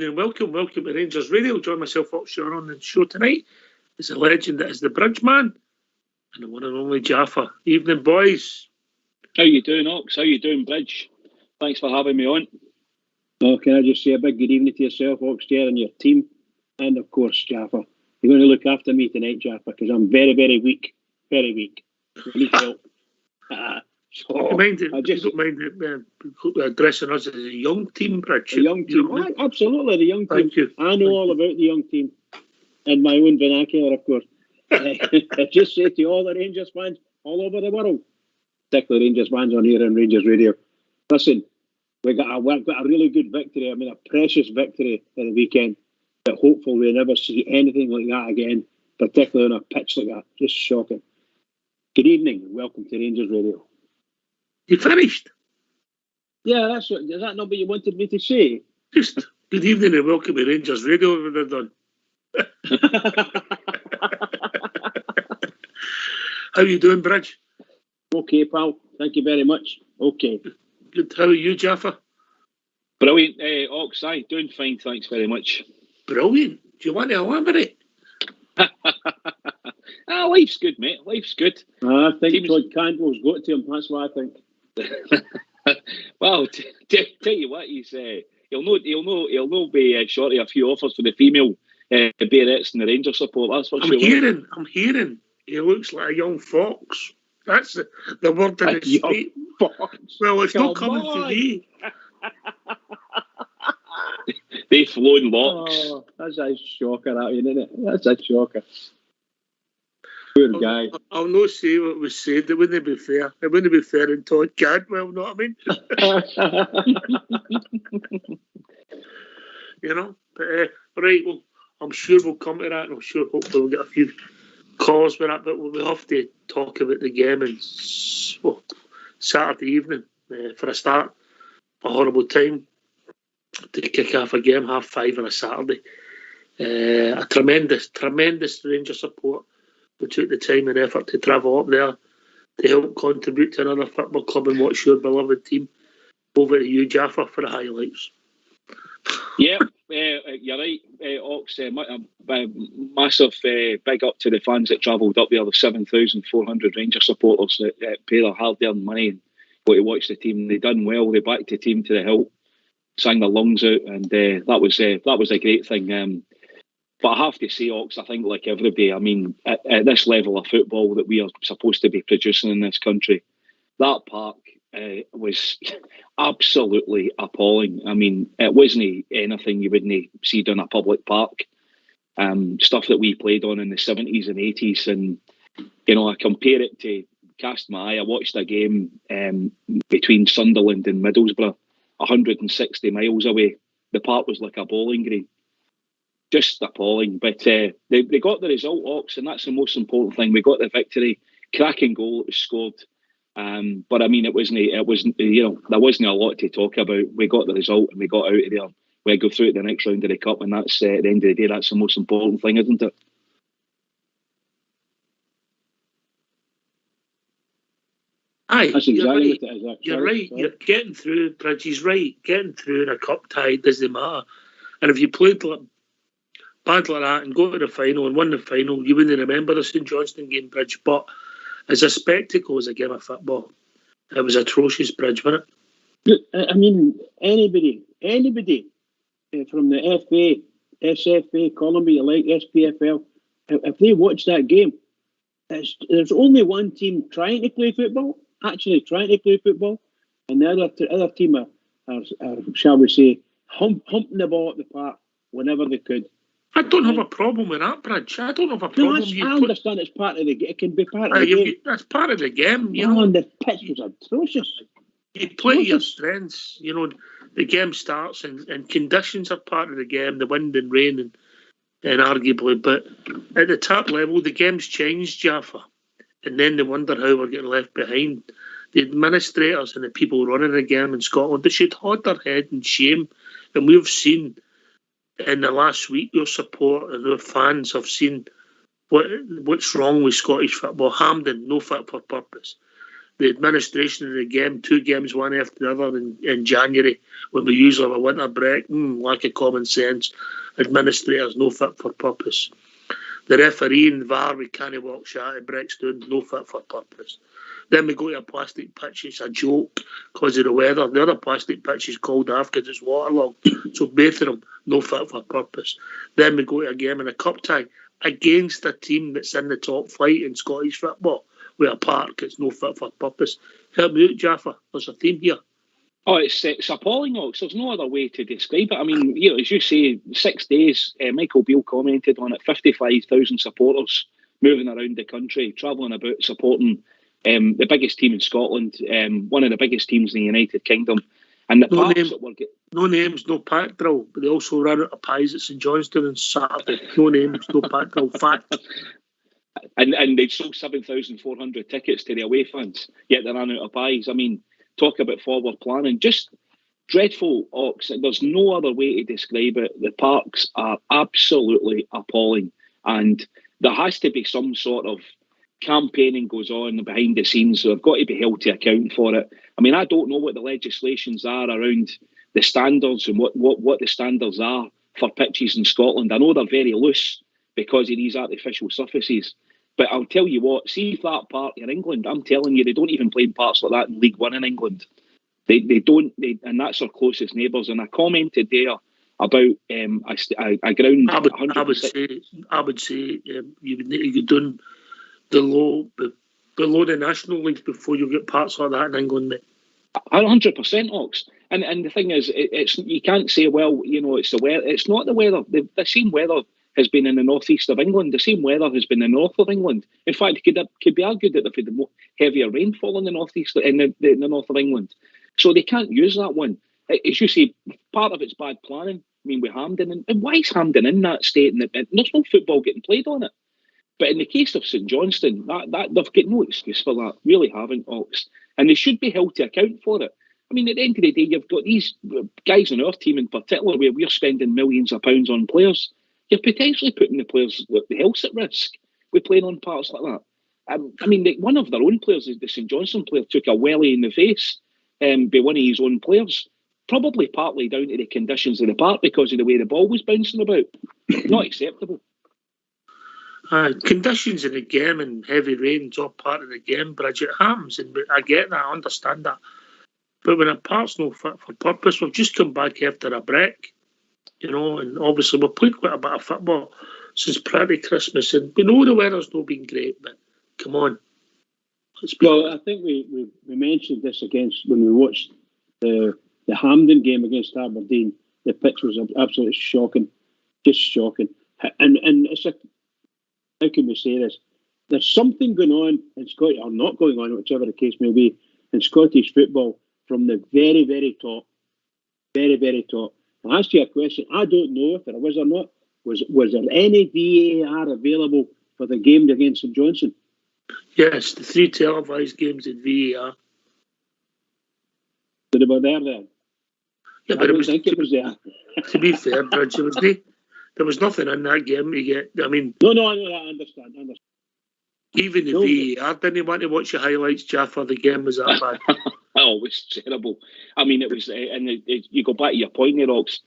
evening. Welcome to Rangers Radio. Join myself, Oxshire, on the show tonight. It's a legend that is the Bridge Man and the one and only Jaffa. Evening, boys. How you doing, Ox? How you doing, Bridge? Thanks for having me on. Oh, can I just say a big good evening to yourself, Oxshire, and your team, and of course, Jaffa. You're going to look after me tonight, Jaffa, because I'm very, very weak. Very weak. I need help. You don't mind addressing us as a young team, Bridge? A young team, absolutely, the young team. Thank you. I know all about the young team, in my own vernacular, of course. I just say to all the Rangers fans all over the world, particularly Rangers fans on here on Rangers Radio, listen, we've got a really good victory. I mean, a precious victory at the weekend. But hopefully we never see anything like that again, particularly on a pitch like that. Just shocking. Good evening and welcome to Rangers Radio. You finished? Yeah, is that not what you wanted me to say? Just good evening and welcome to Rangers Radio when they're done. How are you doing, Bridge? Okay, pal. Thank you very much. Okay. Good. How are you, Jaffa? Brilliant. Ox, doing fine, thanks very much. Brilliant. Do you want to elaborate? Life's good, mate. Life's good. I think Todd Cantwell's got to him. That's what I think. Well, tell you what, he'll not be short of a few offers for the female Barretts and the Rangers support. That's what I'm hearing. He looks like a young fox. That's the word in the street. Fox. Well, it's not coming to me. They flown locks. Oh, that's a shocker, that, isn't it? That's a shocker. Poor guy. I'll not say what was said. It wouldn't be fair. It wouldn't be fair in Todd Cantwell, know what I mean? You know? But, right, well, I'm sure we'll come to that, and I'm sure hopefully we'll get a few calls with that, but we'll have to talk about the game on Saturday evening for a start. A horrible time to kick off a game, 5:30 on a Saturday. A tremendous Ranger support. We took the time and effort to travel up there to help contribute to another football club and watch your beloved team. Over to you, Jaffa, for the highlights. Yeah, you're right, Ox. Massive big up to the fans that travelled up there, the 7,400 Ranger supporters that pay their hard-earned money and go to watch the team. They done well. They backed the team to the hilt, sang their lungs out, and that was a great thing. But I have to say, Ox, I think like everybody, I mean, at this level of football that we are supposed to be producing in this country, that park was absolutely appalling. I mean, it wasn't anything you wouldn't see in a public park. Stuff that we played on in the 70s and 80s. And, you know, I compare it to, cast my eye, I watched a game between Sunderland and Middlesbrough, 160 miles away. The park was like a bowling green. Just appalling. But they got the result, Ox, and that's the most important thing. We got the victory. Cracking goal, it was scored. But I mean, it wasn't, you know, there wasn't a lot to talk about. We got the result and we got out of there. We go through to the next round of the cup, and that's at the end of the day, that's the most important thing, isn't it? Aye, that's exactly what it is. You're right. You're getting through. Bridges right. Getting through in a cup tie doesn't matter. And if you played bad like that and go to the final and won the final, you wouldn't remember the St Johnstone game, Bridge. But as a spectacle, as a game of football, it was atrocious, Bridge, wasn't it? I mean, anybody from the FA, SFA, Columbia, like SPFL, if they watch that game, there's only one team trying to play football, and the other team are shall we say, humping the ball at the park whenever they could. I don't have a problem with that, Bridge. I don't have a problem. No, I understand it's part of the game. It can be part of the game. That's part of the game, you know. And the pitch was atrocious. You play your strengths, you know. The game starts and conditions are part of the game, the wind and rain and arguably. But at the top level, the game's changed, Jaffa. And then they wonder how we're getting left behind. The administrators and the people running the game in Scotland, they should hold their head in shame. And we've seen in the last week, your support and your fans have seen what's wrong with Scottish football. Hampden, no fit for purpose. the administration of the game, 2 games one after the other in January, when we usually have a winter break, lack of common sense, administrators no fit for purpose. The referee and VAR, we can't walk shy, breaks down, no fit for purpose. Then we go to a plastic pitch, it's a joke because of the weather. The other plastic pitch is called off because it's waterlogged. So both of them, no fit for purpose. Then we go to a game in a cup tie against a team that's in the top flight in Scottish football with a park, it's no fit for purpose. Help me out, Jaffa. There's a theme here. Oh, it's appalling, Ox. There's no other way to describe it. I mean, you know, as you say, 6 days, Michael Beale commented on it, 55,000 supporters moving around the country, travelling about, supporting the biggest team in Scotland, one of the biggest teams in the United Kingdom. And the parks that were no names, no pack drill, but they also ran out of pies at St Johnstone on Saturday. No names, no pack drill, fact. And they sold 7,400 tickets to the away fans, yet they ran out of pies. I mean, talk about forward planning. Just dreadful, Ox. There's no other way to describe it. The parks are absolutely appalling. And there has to be some sort of campaigning goes on behind the scenes, so they've got to be held to account for it. I mean, I don't know what the legislations are around the standards and what the standards are for pitches in Scotland. I know they're very loose because of these artificial surfaces. But I'll tell you what, see if that part in England, I'm telling you, they don't even play in parts like that in League One in England. They don't, and that's our closest neighbours. And I commented there about a ground. I would say you would need to go down below the National League before you get parts like that in England, mate. 100%, Ox. And the thing is, it's you can't say, well, you know, it's the weather. It's not the weather. The same weather has been in the northeast of England. The same weather has been in the north of England. In fact, it could be argued that they've had heavier rainfall in the northeast, in the north of England. So they can't use that one. As you say, part of it's bad planning. I mean, with Hampden, and why is Hampden in that state? And there's no football getting played on it. But in the case of St Johnstone, that they've got no excuse for that. Really haven't, Ox. And they should be held to account for it. I mean, at the end of the day, you've got these guys on our team in particular, where we're spending millions of pounds on players. You're potentially putting the players' the health at risk with playing on parts like that. I mean, one of their own players, the St Johnstone player, took a welly in the face by one of his own players, probably partly down to the conditions of the park because of the way the ball was bouncing about. Not acceptable. Conditions in the game and heavy rain's all part of the game, Bridget, it happens, and I get that, I understand that. But when a part's not fit for purpose, we've just come back after a break. You know, and obviously we've played quite a bit of football since prior to Christmas, and we know the weather's not been great, but come on. Well, I think we mentioned this against when we watched the Hampden game against Aberdeen. The pitch was absolutely shocking, just shocking. And it's like, how can we say this? There's something going on in Scotland, or not going on, whichever the case may be, in Scottish football from the very, very top. Very, very top. I'll ask you a question. I don't know if there was or not. Was there any VAR available for the game against St Johnstone? Yes, the 3 televised games in VAR. So they were there then? Yeah, but it was there. To be fair, Bridge, there was nothing in that game to get. I mean, no, I understand. Even the VAR didn't want to watch the highlights, Jaffa. The game was that bad. Oh, it was terrible. I mean, it was, and you go back to your point there, Ox.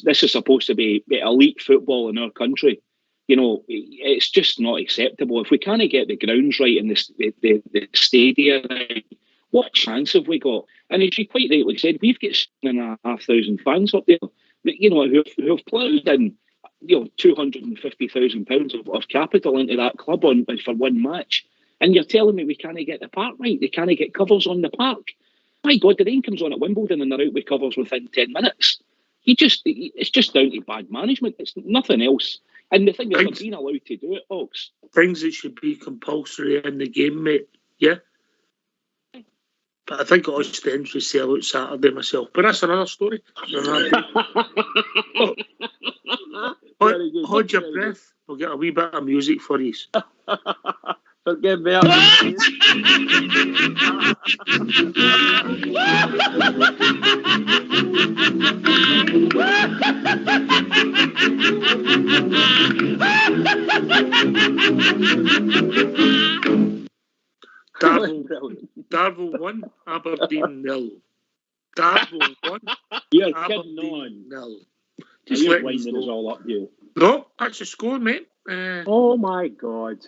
This is supposed to be elite football in our country. You know, it's just not acceptable. If we can't get the grounds right in the stadium right, what chance have we got? And as you quite rightly said, we've got 7,500 fans up there, you know, who have ploughed in, you know, £250,000 of capital into that club for one match. And you're telling me we can't get the park right? They can't get covers on the park? My God, the rain comes on at Wimbledon and they're out with covers within 10 minutes. It's just down to bad management. It's nothing else. And the thing is, they're being allowed to do it, Ox. Things that should be compulsory in the game, mate. Yeah? But I think it was the entry sell out Saturday myself. But that's another story. Hold your breath. We'll get a wee bit of music for you. Forgive me. Darvel 1, Aberdeen 0. Darvel 1, You're kidding Aberdeen on. 0. Just Just you're letting winding you us know. all up, you. No, that's the score, mate. Oh my God.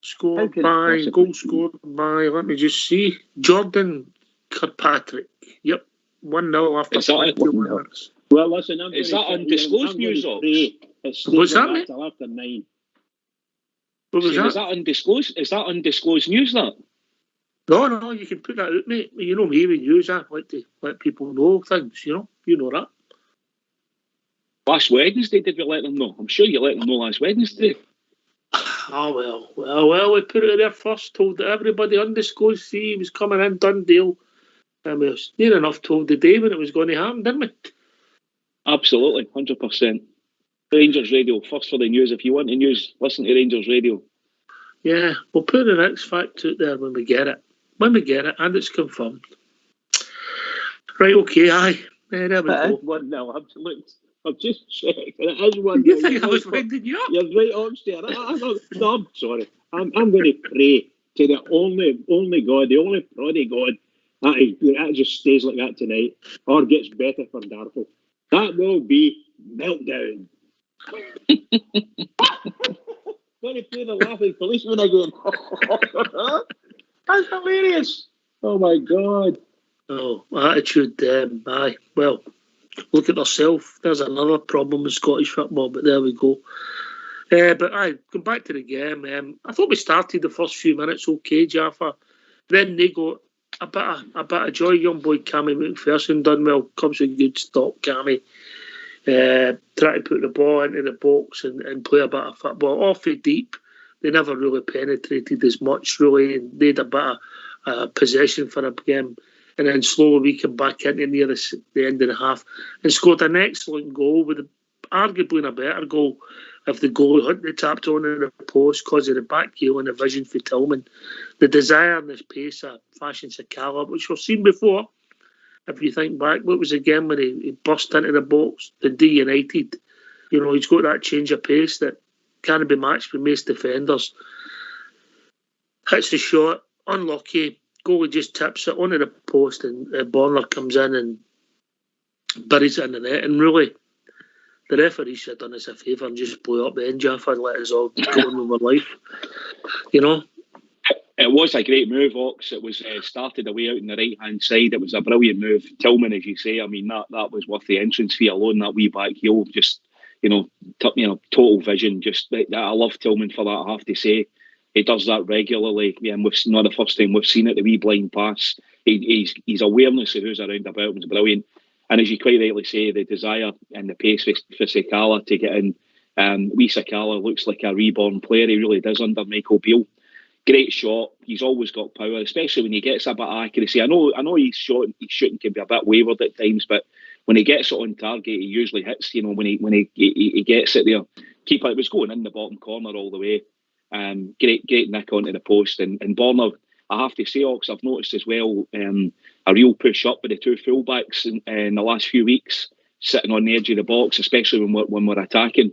Scored can it by, possibly goal be? scored by, let me just see, Jordan Kirkpatrick. Yep, 1-0 after Is that 21 1-0? minutes. Well, listen, I'm Is going that to undisclosed news, Ox? It stays What's like that, mate? till after 9. What was Is that? that undisclosed? Is that undisclosed news? That No, you can put that out, mate. You know me with news, I like to let people know things, you know that. last Wednesday, did we let them know? I'm sure you let them know last Wednesday. Oh, well, we put it there first, told everybody undisclosed fee he was coming in, done deal. And we was near enough told the day when it was going to happen, didn't we? Absolutely, 100%. Rangers Radio, first for the news. If you want the news, listen to Rangers Radio. Yeah, we'll put the next fact out there when we get it. And it's confirmed. Right, okay, aye. There we go. 1-0, absolutely. I've just checked, and it is 1-0. You think I was winding you up? You're right, upstairs. No, I'm sorry. I'm going to pray to the only God, the only prodigy God, that just stays like that tonight, or gets better for Darvel. That will be meltdown. Going to play the laughing policeman again. That's hilarious. Oh my God. Oh, attitude, aye. Well, look at themselves. There's another problem with Scottish football, but there we go. But aye, come back to the game. I thought we started the first few minutes okay, Jaffa. Then they got a bit of joy. Young boy Cammy McPherson done well. Comes with a good stop, Cammy. Try to put the ball into the box and play a bit of football. Off it deep. They never really penetrated as much, really, and they had a bit of possession for a game. And then slowly we came back into near the end of the half and scored an excellent goal with arguably a better goal if the goal hadn't tapped on in the post because of the back heel and the vision for Tillman. The desire and the pace of Fashion Sakala, which we've seen before. If you think back, what was the game when he burst into the box, the D United? You know, he's got that change of pace that can't be matched with most defenders. Hits the shot, unlucky. Goalie just tips it onto the post and Bonner comes in and buries it in the net. And really, the referee should have done us a favour and just blew up the end, Jaffa, and let us all go on with our life. You know? It was a great move, Ox. It was started away out on the right-hand side. It was a brilliant move. Tillman, as you say, I mean, that was worth the entrance fee alone, that wee back heel. Just, total vision. Just, I love Tillman for that, I have to say. He does that regularly. Yeah, and it's not the first time we've seen it, the wee blind pass. His awareness of who's around about was brilliant. And as you quite rightly say, the desire and the pace for Sakala to get in. Wee Sakala looks like a reborn player. He really does under Michael Beale. Great shot. He's always got power, especially when he gets a bit of accuracy. I know his shooting can be a bit wayward at times, but when he gets it on target, he usually hits. When he gets it there, keeper, it was going in the bottom corner all the way. Great nick onto the post, and Borner, I have to say, Ox, I've noticed as well a real push up with the two fullbacks in the last few weeks, sitting on the edge of the box, especially when we're attacking.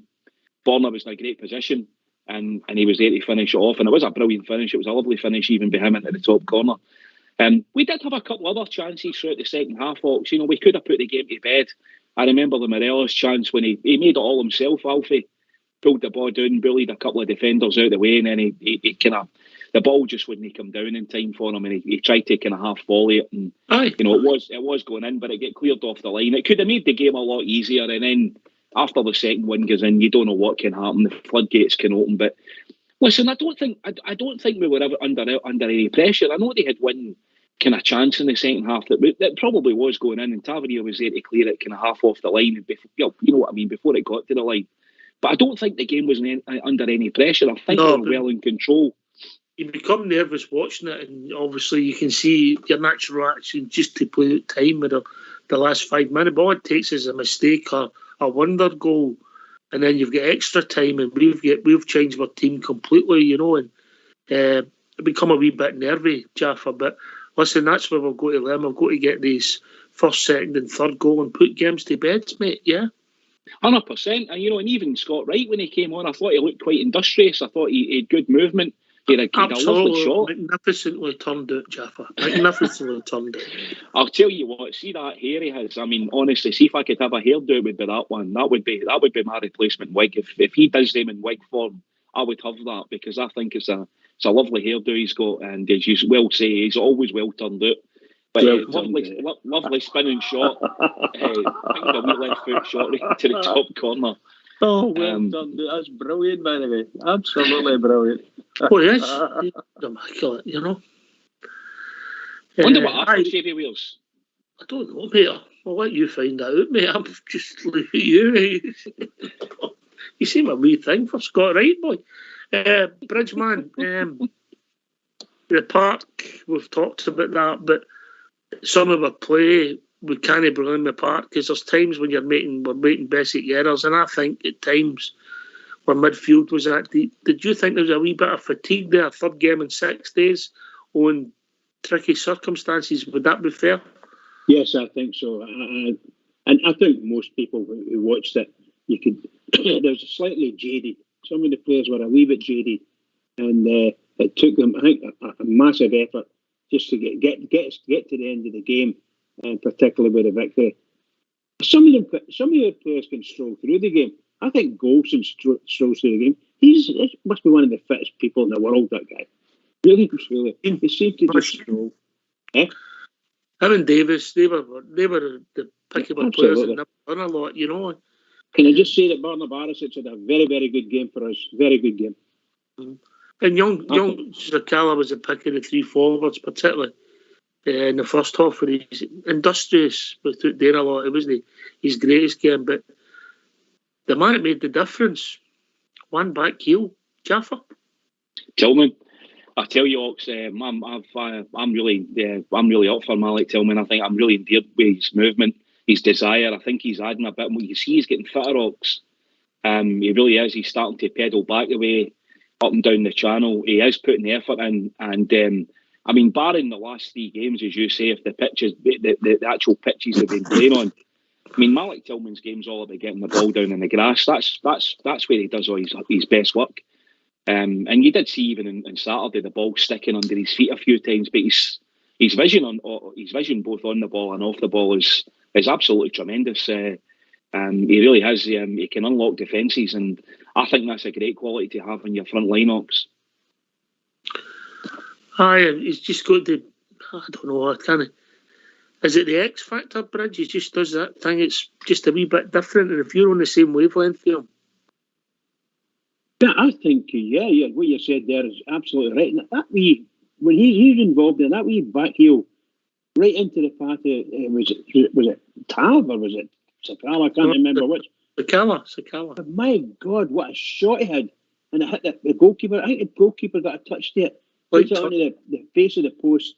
Borner was in a great position. And he was there to finish it off, and it was a brilliant finish. It was a lovely finish, even by him into the top corner. We did have a couple other chances throughout the second half, Ox. We could have put the game to bed. I remember the Morelos chance when he made it all himself, Alfie. Pulled the ball down, bullied a couple of defenders out of the way, and then he kind of, the ball just wouldn't come down in time for him, and he tried to kind of half volley it, and it was going in, but it got cleared off the line. It could have made the game a lot easier, and then after the second one goes in, you don't know what can happen. The floodgates can open. But listen, I don't think we were ever under any pressure. I know they had one kind of chance in the second half that probably was going in, and Tavernier was there to clear it kind of half off the line. You know what I mean, before it got to the line. But I don't think the game was under any pressure. I think they were well in control. You become nervous watching it, and obviously you can see your natural reaction just to play out time with the last 5 minutes. But all it takes is a mistake or a wonder goal, and then you've got extra time, and we've changed our team completely, and it become a wee bit nervy, Jaffa. But listen, that's where we've got to learn. We've got to get these first, second, and third goal and put games to bed, mate. Yeah. 100%. And even Scott Wright, when he came on, I thought he looked quite industrious. I thought he had good movement. a lovely shot. Magnificently turned out, Jaffa. Magnificently turned out. I'll tell you what, see that hair he has. I mean, honestly, see if I could have a hairdo, it would be that one. That would be my replacement wig. If he does them in wig form, I would have that, because I think it's a lovely hairdo he's got, and as you well say, he's always well turned out. But lovely spinning shot. Kind of wee left foot shot right to the top corner. Oh, well done. That's brilliant, by the way. Absolutely brilliant. Well, yes, immaculate, you know. Wonder what aftershave he wears. I don't know, mate. I'll let you find out, mate. I'm just leaving you. You seem a wee thing for Scott Wright, boy. Bridgeman, the park, we've talked about that, but some of our play, we can't bring in the park, because there's times when we're making basic errors, and I think at times where midfield was at deep. Did you think there was a wee bit of fatigue there, third game in 6 days, on tricky circumstances? Would that be fair? Yes, I think so. And I think most people who watched it, you could. There was slightly jaded. Some of the players were a wee bit jaded, and it took them, I think, a massive effort just to get to the end of the game, and particularly with a victory. Some of the players can stroll through the game. I think Golson strolls through the game. He must be one of the fittest people in the world, that guy. Really, truly. He seemed to just stroll. Him and Davis, they were the pickable players, and they've done a lot, you know. Can I just say that Barnabaras had a very, very good game for us. Very good game. Mm-hmm. And young Sakala was a pick of the three forwards, particularly in the first half, where he's industrious without doing a lot. It wasn't his greatest game, but the man that made the difference, one back heel, Jaffa. Tillman, I tell you, Ox, I'm really up for Malik Tillman. I think I'm really endeared with his movement, his desire. I think he's adding a bit more. You see, he's getting fitter, Ox. He really is. He's starting to pedal back the way up and down the channel. He is putting the effort in, and I mean, barring the last 3 games, as you say, if the pitches, the actual pitches they've been playing on. I mean, Malik Tillman's game's all about getting the ball down in the grass. That's where he does all his best work. And you did see even in Saturday the ball sticking under his feet a few times, but his vision both on the ball and off the ball is absolutely tremendous. He really has. He can unlock defences, and I think that's a great quality to have in your front line, Ox. Aye, he's just got the. I don't know. I can't. Is it the X Factor, Bridge? He just does that thing. It's just a wee bit different, and if you're on the same wavelength with him. Yeah, I think, yeah, what you said there is absolutely right. And that wee, when he's involved in that wee back heel, right into the path of, was it Tav or was it Sakala? I can't remember which. Sakala. But my God, what a shot he had. And it hit the goalkeeper. I think the goalkeeper got a touch to it. Put it onto the face of the post,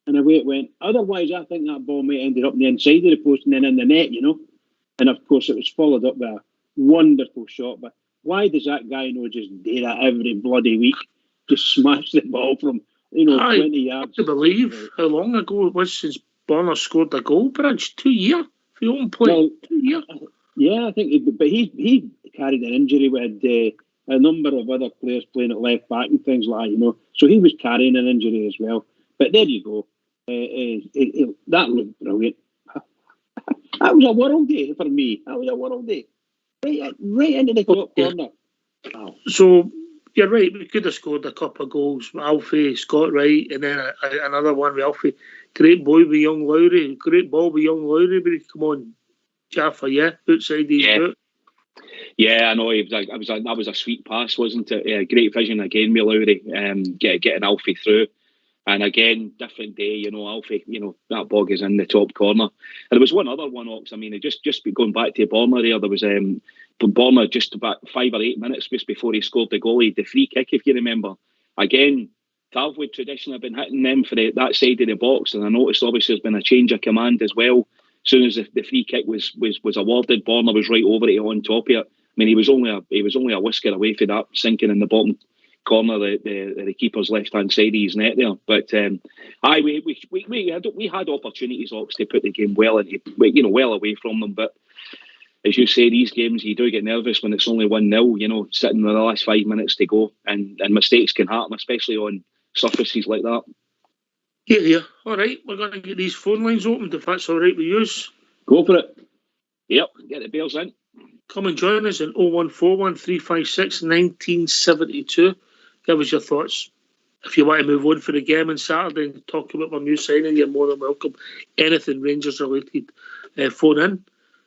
and away it went. Otherwise, I think that ball might have ended up on the inside of the post and then in the net, you know. And of course, it was followed up by a wonderful shot. But why does that guy just do that every bloody week? Just smash the ball from 20 yards. I believe how long ago it was since Bonner scored a goal, Bridge? 2 years for your own play. Well, 2 years. Yeah, I think. But he carried an injury with a number of other players playing at left back and things like that, you know. So he was carrying an injury as well. But there you go. That looked brilliant. That was a world day for me. That was a world day. Right into the top corner. Wow. So you're right. We could have scored a couple of goals with Alfie, Scott Wright, and then another one with Alfie. Great boy with young Lowry. Great ball with young Lowry. But come on, Jaffa, outside his boot. Yeah, I know. That was a sweet pass, wasn't it? Great vision again with Lowry. Getting Alfie through. And again, different day, Alfie, that bog is in the top corner. And there was one other one, Ox. I mean, just going back to Borna there was Borna just about 5 or 8 minutes just before he scored the goalie, the free kick, if you remember. Again, Tav would traditionally have been hitting them for that side of the box, and I noticed obviously there's been a change of command as well. As soon as the free kick was awarded, Borna was right over it on top of it. I mean, he was only a whisker away from that sinking in the bottom corner, the keeper's left hand side of his net there. But we had opportunities, Ox, to put the game well away from them. But as you say, these games you do get nervous when it's only 1-0. Sitting with the last 5 minutes to go, and mistakes can happen, especially on surfaces like that. Yeah. All right, we're going to get these phone lines opened if that's all right with you. Go for it. Yep, get the Bears in. Come and join us in 0141 356 1972. Give us your thoughts. If you want to move on for the game on Saturday and talk about my new signing, you're more than welcome. Anything Rangers related, phone in.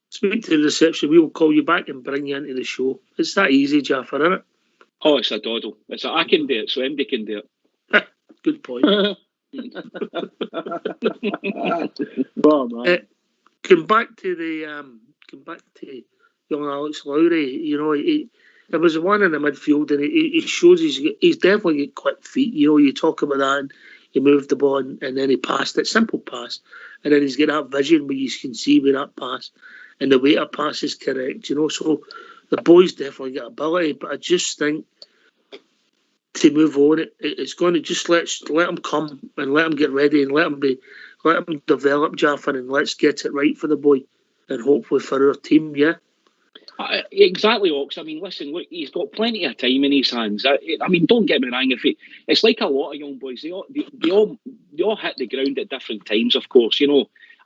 Speak to the reception. We will call you back and bring you into the show. It's that easy, Jaffer, isn't it? Oh, it's a doddle. I can do it, so MD can do it. Good point. Oh, man. Come back to young Alex Lowry. There was one in the midfield, and he shows he's definitely got quick feet. You talk about that, and he moved the ball, and then he passed it, simple pass, and then he's got that vision where you can see with that pass, and the way that pass is correct. So the boys definitely got ability, but I just think to move on, it's going to just let them come and let them get ready and let them develop, Jaffa, and let's get it right for the boy and hopefully for our team. Yeah. Exactly, Ox. I mean, listen, look, he's got plenty of time in his hands. I mean, don't get me wrong. It's like a lot of young boys, they all hit the ground at different times. Of course,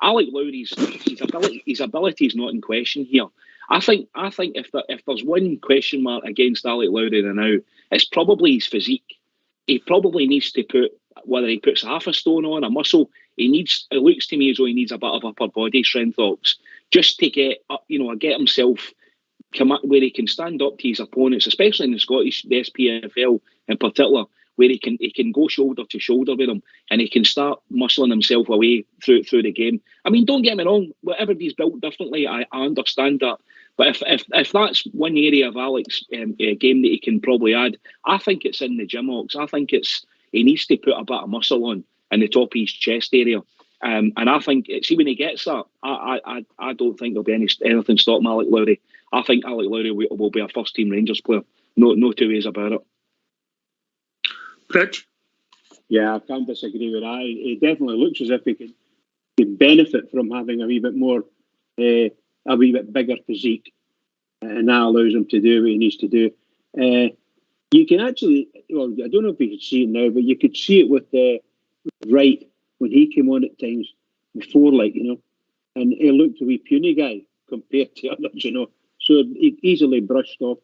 Alec Lowry's his ability is not in question here. I think if there's one question mark against Alec Lowry now, it's probably his physique. He probably needs to put, whether he puts half a stone on a muscle, it looks to me as though he needs a bit of upper body strength, Ox, just to get up, get himself come up where he can stand up to his opponents, especially in the SPFL in particular, where he can go shoulder to shoulder with them and he can start muscling himself away through the game. I mean, don't get me wrong, everybody's built differently. I understand that, but if that's one area of Alex' game that he can probably add, I think it's in the gym, Ox. I think he needs to put a bit of muscle on in the top of his chest area. And I think, see, when he gets that, I don't think there'll be anything stopping Alec Lowry. I think Alec Lowry will be a first-team Rangers player. No two ways about it. Rich? Yeah, I can't disagree with that. It definitely looks as if he could benefit from having a wee bit more, a wee bit bigger physique, and that allows him to do what he needs to do. You can actually, well, I don't know if you could see it now, but you could see it with Wright when he came on at times before, and he looked a wee puny guy compared to others, So he easily brushed off.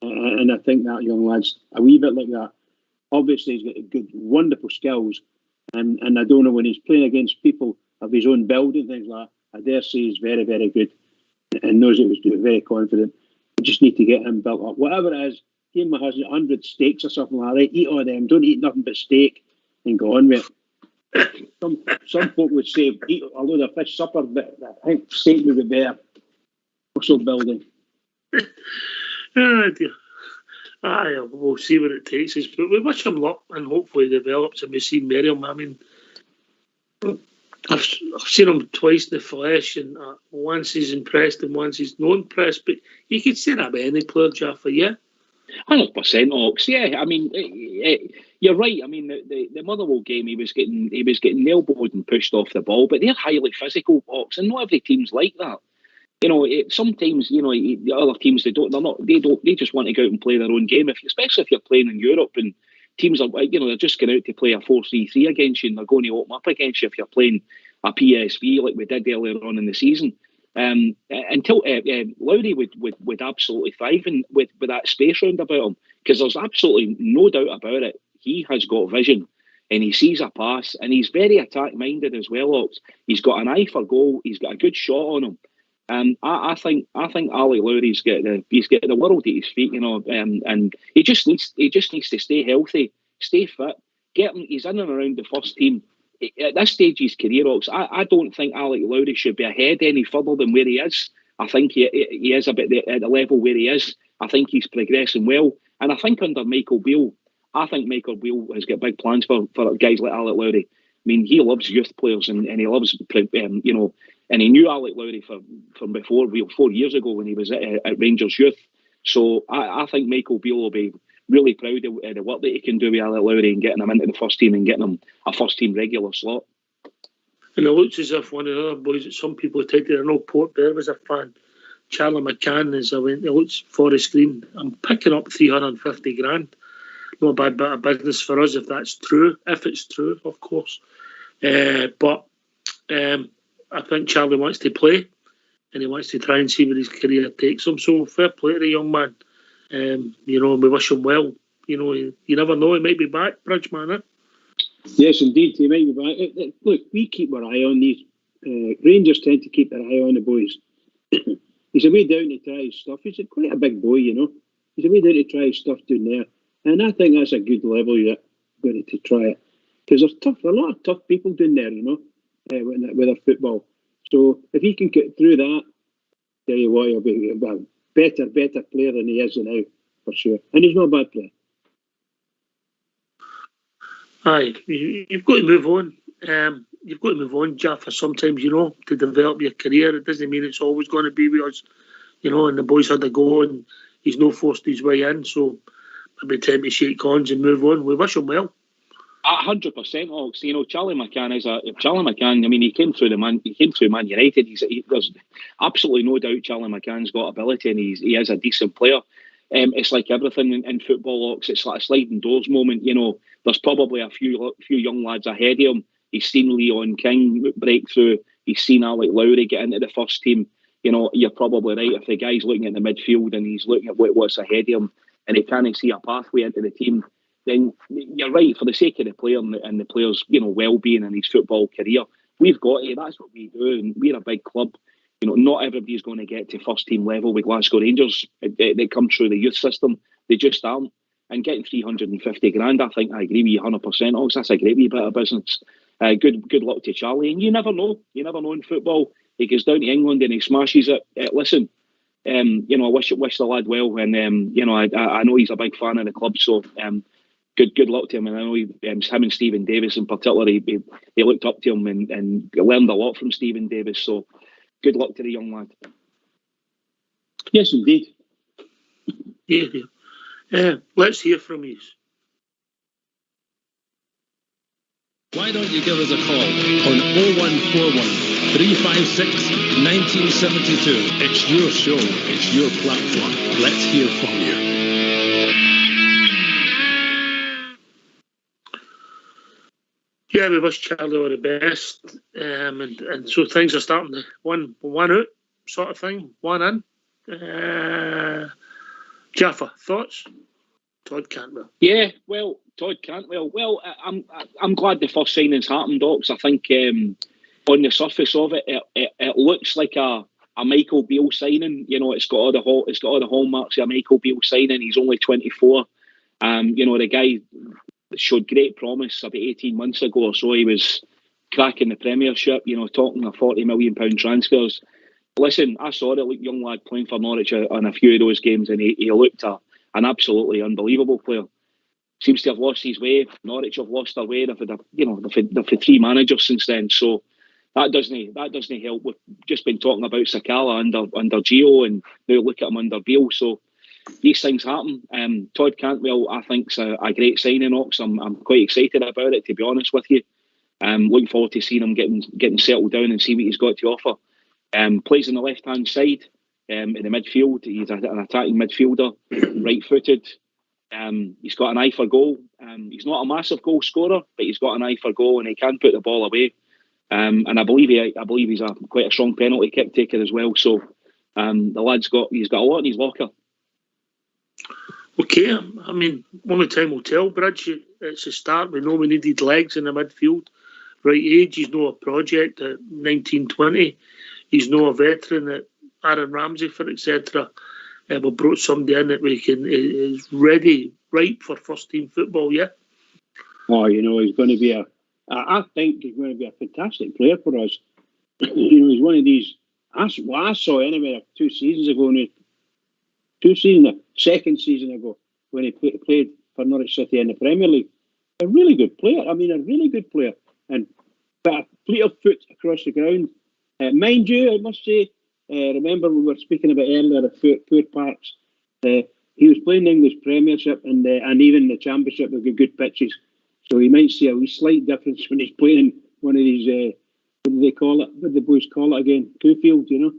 And I think that young lad's a wee bit like that. Obviously, he's got good, wonderful skills. And I don't know, when he's playing against people of his own build and things like that, I dare say he's very, very good and knows he was very confident. We just need to get him built up. Whatever it is, give him 100 steaks or something like that. Eat all them. Don't eat nothing but steak and go on with it. Some folk would say eat a load of fish supper, but I think steak would be better. Muscle building. Oh dear. We'll see what it takes us, but we wish him luck and hopefully he develops. And we see Merriam. I mean, I've seen him twice in the flesh, and once he's impressed and once he's not impressed. But you could say that about any player, Jaffa, yeah? 100%, Ox. Yeah, I mean, you're right. I mean, the Motherwell game, he was getting elbowed and pushed off the ball, but they're highly physical, Ox, and not every team's like that. Sometimes the other teams they just want to go out and play their own game. Especially if you're playing in Europe and teams are they're just going out to play a 4-3-3 against you, and they're going to open up against you if you're playing a PSV like we did earlier on in the season. Until Lowry would absolutely thrive with that space round about him, because there's absolutely no doubt about it. He has got vision and he sees a pass, and he's very attack minded as well. Ox. He's got an eye for goal. He's got a good shot on him. I think Alec Lowry's got the world at his feet, and he just needs to stay healthy, stay fit, get him. He's in and around the first team. At this stage of his career, Ox, I don't think Alec Lowry should be ahead any further than where he is. I think he is a bit at the level where he is. I think he's progressing well, and I think under Michael Beale, has got big plans for guys like Alec Lowry. I mean, he loves youth players, and he loves and he knew Alec Lowry from before, 4 years ago when he was at Rangers Youth. So I think Michael Beale will be really proud of the work that he can do with Alec Lowry and getting him into the first team and getting him a first team regular slot. And it looks as if one of the other boys that some people taken, I know Port Bear was a fan, Charlie McCann, as I went, it looks Forest Green. I'm picking up 350 grand. Not a bad bit of business for us if that's true. If it's true, of course. But I think Charlie wants to play and he wants to try and see where his career takes him. So fair play to the young man. You know, and we wish him well. You know, you never know, he might be back, Bridgeman, eh? Yes, indeed, he might be back. Look, we keep our eye on these. Rangers tend to keep their eye on the boys. He's away down to try his stuff. He's quite a big boy, you know. He's away down to try his stuff down there. And I think that's a good level you're going to try it. Because there's a lot of tough people down there, you know, with their football. So if he can get through that, tell you what, he'll be a better player than he is now, for sure. And he's not a bad player. Aye, you've got to move on. You've got to move on, Jaffa, sometimes, you know, to develop your career. It doesn't mean it's always going to be with us, you know, and the boys had to go and he's no forced his way in, so maybe time to shake hands and move on. We wish him well. 100%, Ox. You know, Charlie McCann. I mean, he came through Man United. There's absolutely no doubt Charlie McCann's got ability, and he is a decent player. It's like everything in football, Ox. It's like a sliding doors moment. You know, there's probably a few young lads ahead of him. He's seen Leon King break through. He's seen Alec Lowry get into the first team. You know, you're probably right. If the guy's looking at the midfield and he's looking at what's ahead of him, and he can't see a pathway into the team, then you're right, for the sake of the player and the player's, you know, well-being in his football career, we've got to. That's what we do, and we're a big club. You know, not everybody's going to get to first-team level with Glasgow Rangers. They come through the youth system. They just aren't. And getting 350 grand, I think I agree with you 100%. Oh, that's a great wee bit of business. Good luck to Charlie. And you never know. You never know in football. He goes down to England and he smashes it. Listen, you know, I wish the lad well. And, you know, I know he's a big fan of the club. So, good luck to him. And I know him and Stephen Davis in particular, he looked up to him and learned a lot from Stephen Davis. So, good luck to the young lad. Yes, indeed. Yeah. Let's hear from you. Why don't you give us a call on 0141 356 1972. It's your show. It's your platform. Let's hear from you. Yeah, we wish Charlie all the best. And so things are starting to one out sort of thing, one in. Jaffa, thoughts? Todd Cantwell. Yeah, well, Todd Cantwell. Well, I'm glad the first signing's happened, Docs. I think on the surface of it, it looks like a Michael Beale signing. You know, it's got all the hallmarks of a Michael Beale signing. He's only 24. You know, the guy showed great promise about 18 months ago or so. He was cracking the Premiership. You know, talking of £40 million transfers. Listen, I saw the young lad playing for Norwich on a few of those games, and he looked an absolutely unbelievable player. Seems to have lost his way. Norwich have lost their way. They've had three managers since then. So that doesn't help. We've just been talking about Sakala under Gio, and now look at him under Beale. So these things happen. Todd Cantwell, I think's a great signing, Ox. I'm quite excited about it, to be honest with you. Looking forward to seeing him getting settled down and see what he's got to offer. Plays on the left-hand side in the midfield. He's an attacking midfielder, right-footed. He's got an eye for goal. He's not a massive goal scorer, but he's got an eye for goal and he can put the ball away. And I believe he's quite a strong penalty kick taker as well. So the lad's got a lot in his locker. Okay, I mean, only time will tell, Bridge. It's a start. We know we needed legs in the midfield. Right age, he's no a project at 19-20. He's no a veteran at Aaron Ramsey, for etc. We brought somebody in that is ready, ripe for first team football. Yeah. Oh, you know, he's going to be I think he's going to be a fantastic player for us. You know, he's one of these. I saw anyway 2 seasons ago. Second season ago when he played for Norwich City in the Premier League. A really good player. I mean, a really good player, and but a fleet of foot across the ground. Mind you, I must say, remember we were speaking about earlier of poor parks. He was playing the English Premiership and even the Championship with good pitches. So he might see a wee slight difference when he's playing one of these what do they call it? What do the boys call it again? Kuhfield, you know?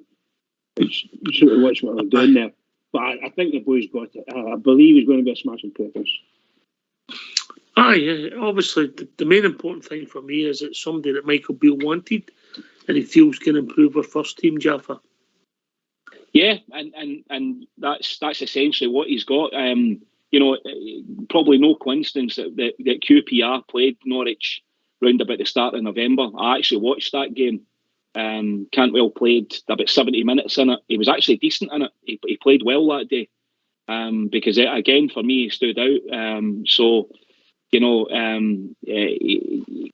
It's sort of watch what they're doing there. But I think the boys got it. I believe he's going to be a smashing purpose. Aye, obviously the main important thing for me is it's somebody that Michael Beale wanted and he feels can improve our first team, Jaffa. Yeah, and that's essentially what he's got. You know, probably no coincidence that QPR played Norwich round about the start of November. I actually watched that game. Cantwell played about 70 minutes in it. He was actually decent in it. He played well that day because, again, for me, he stood out. So, you know,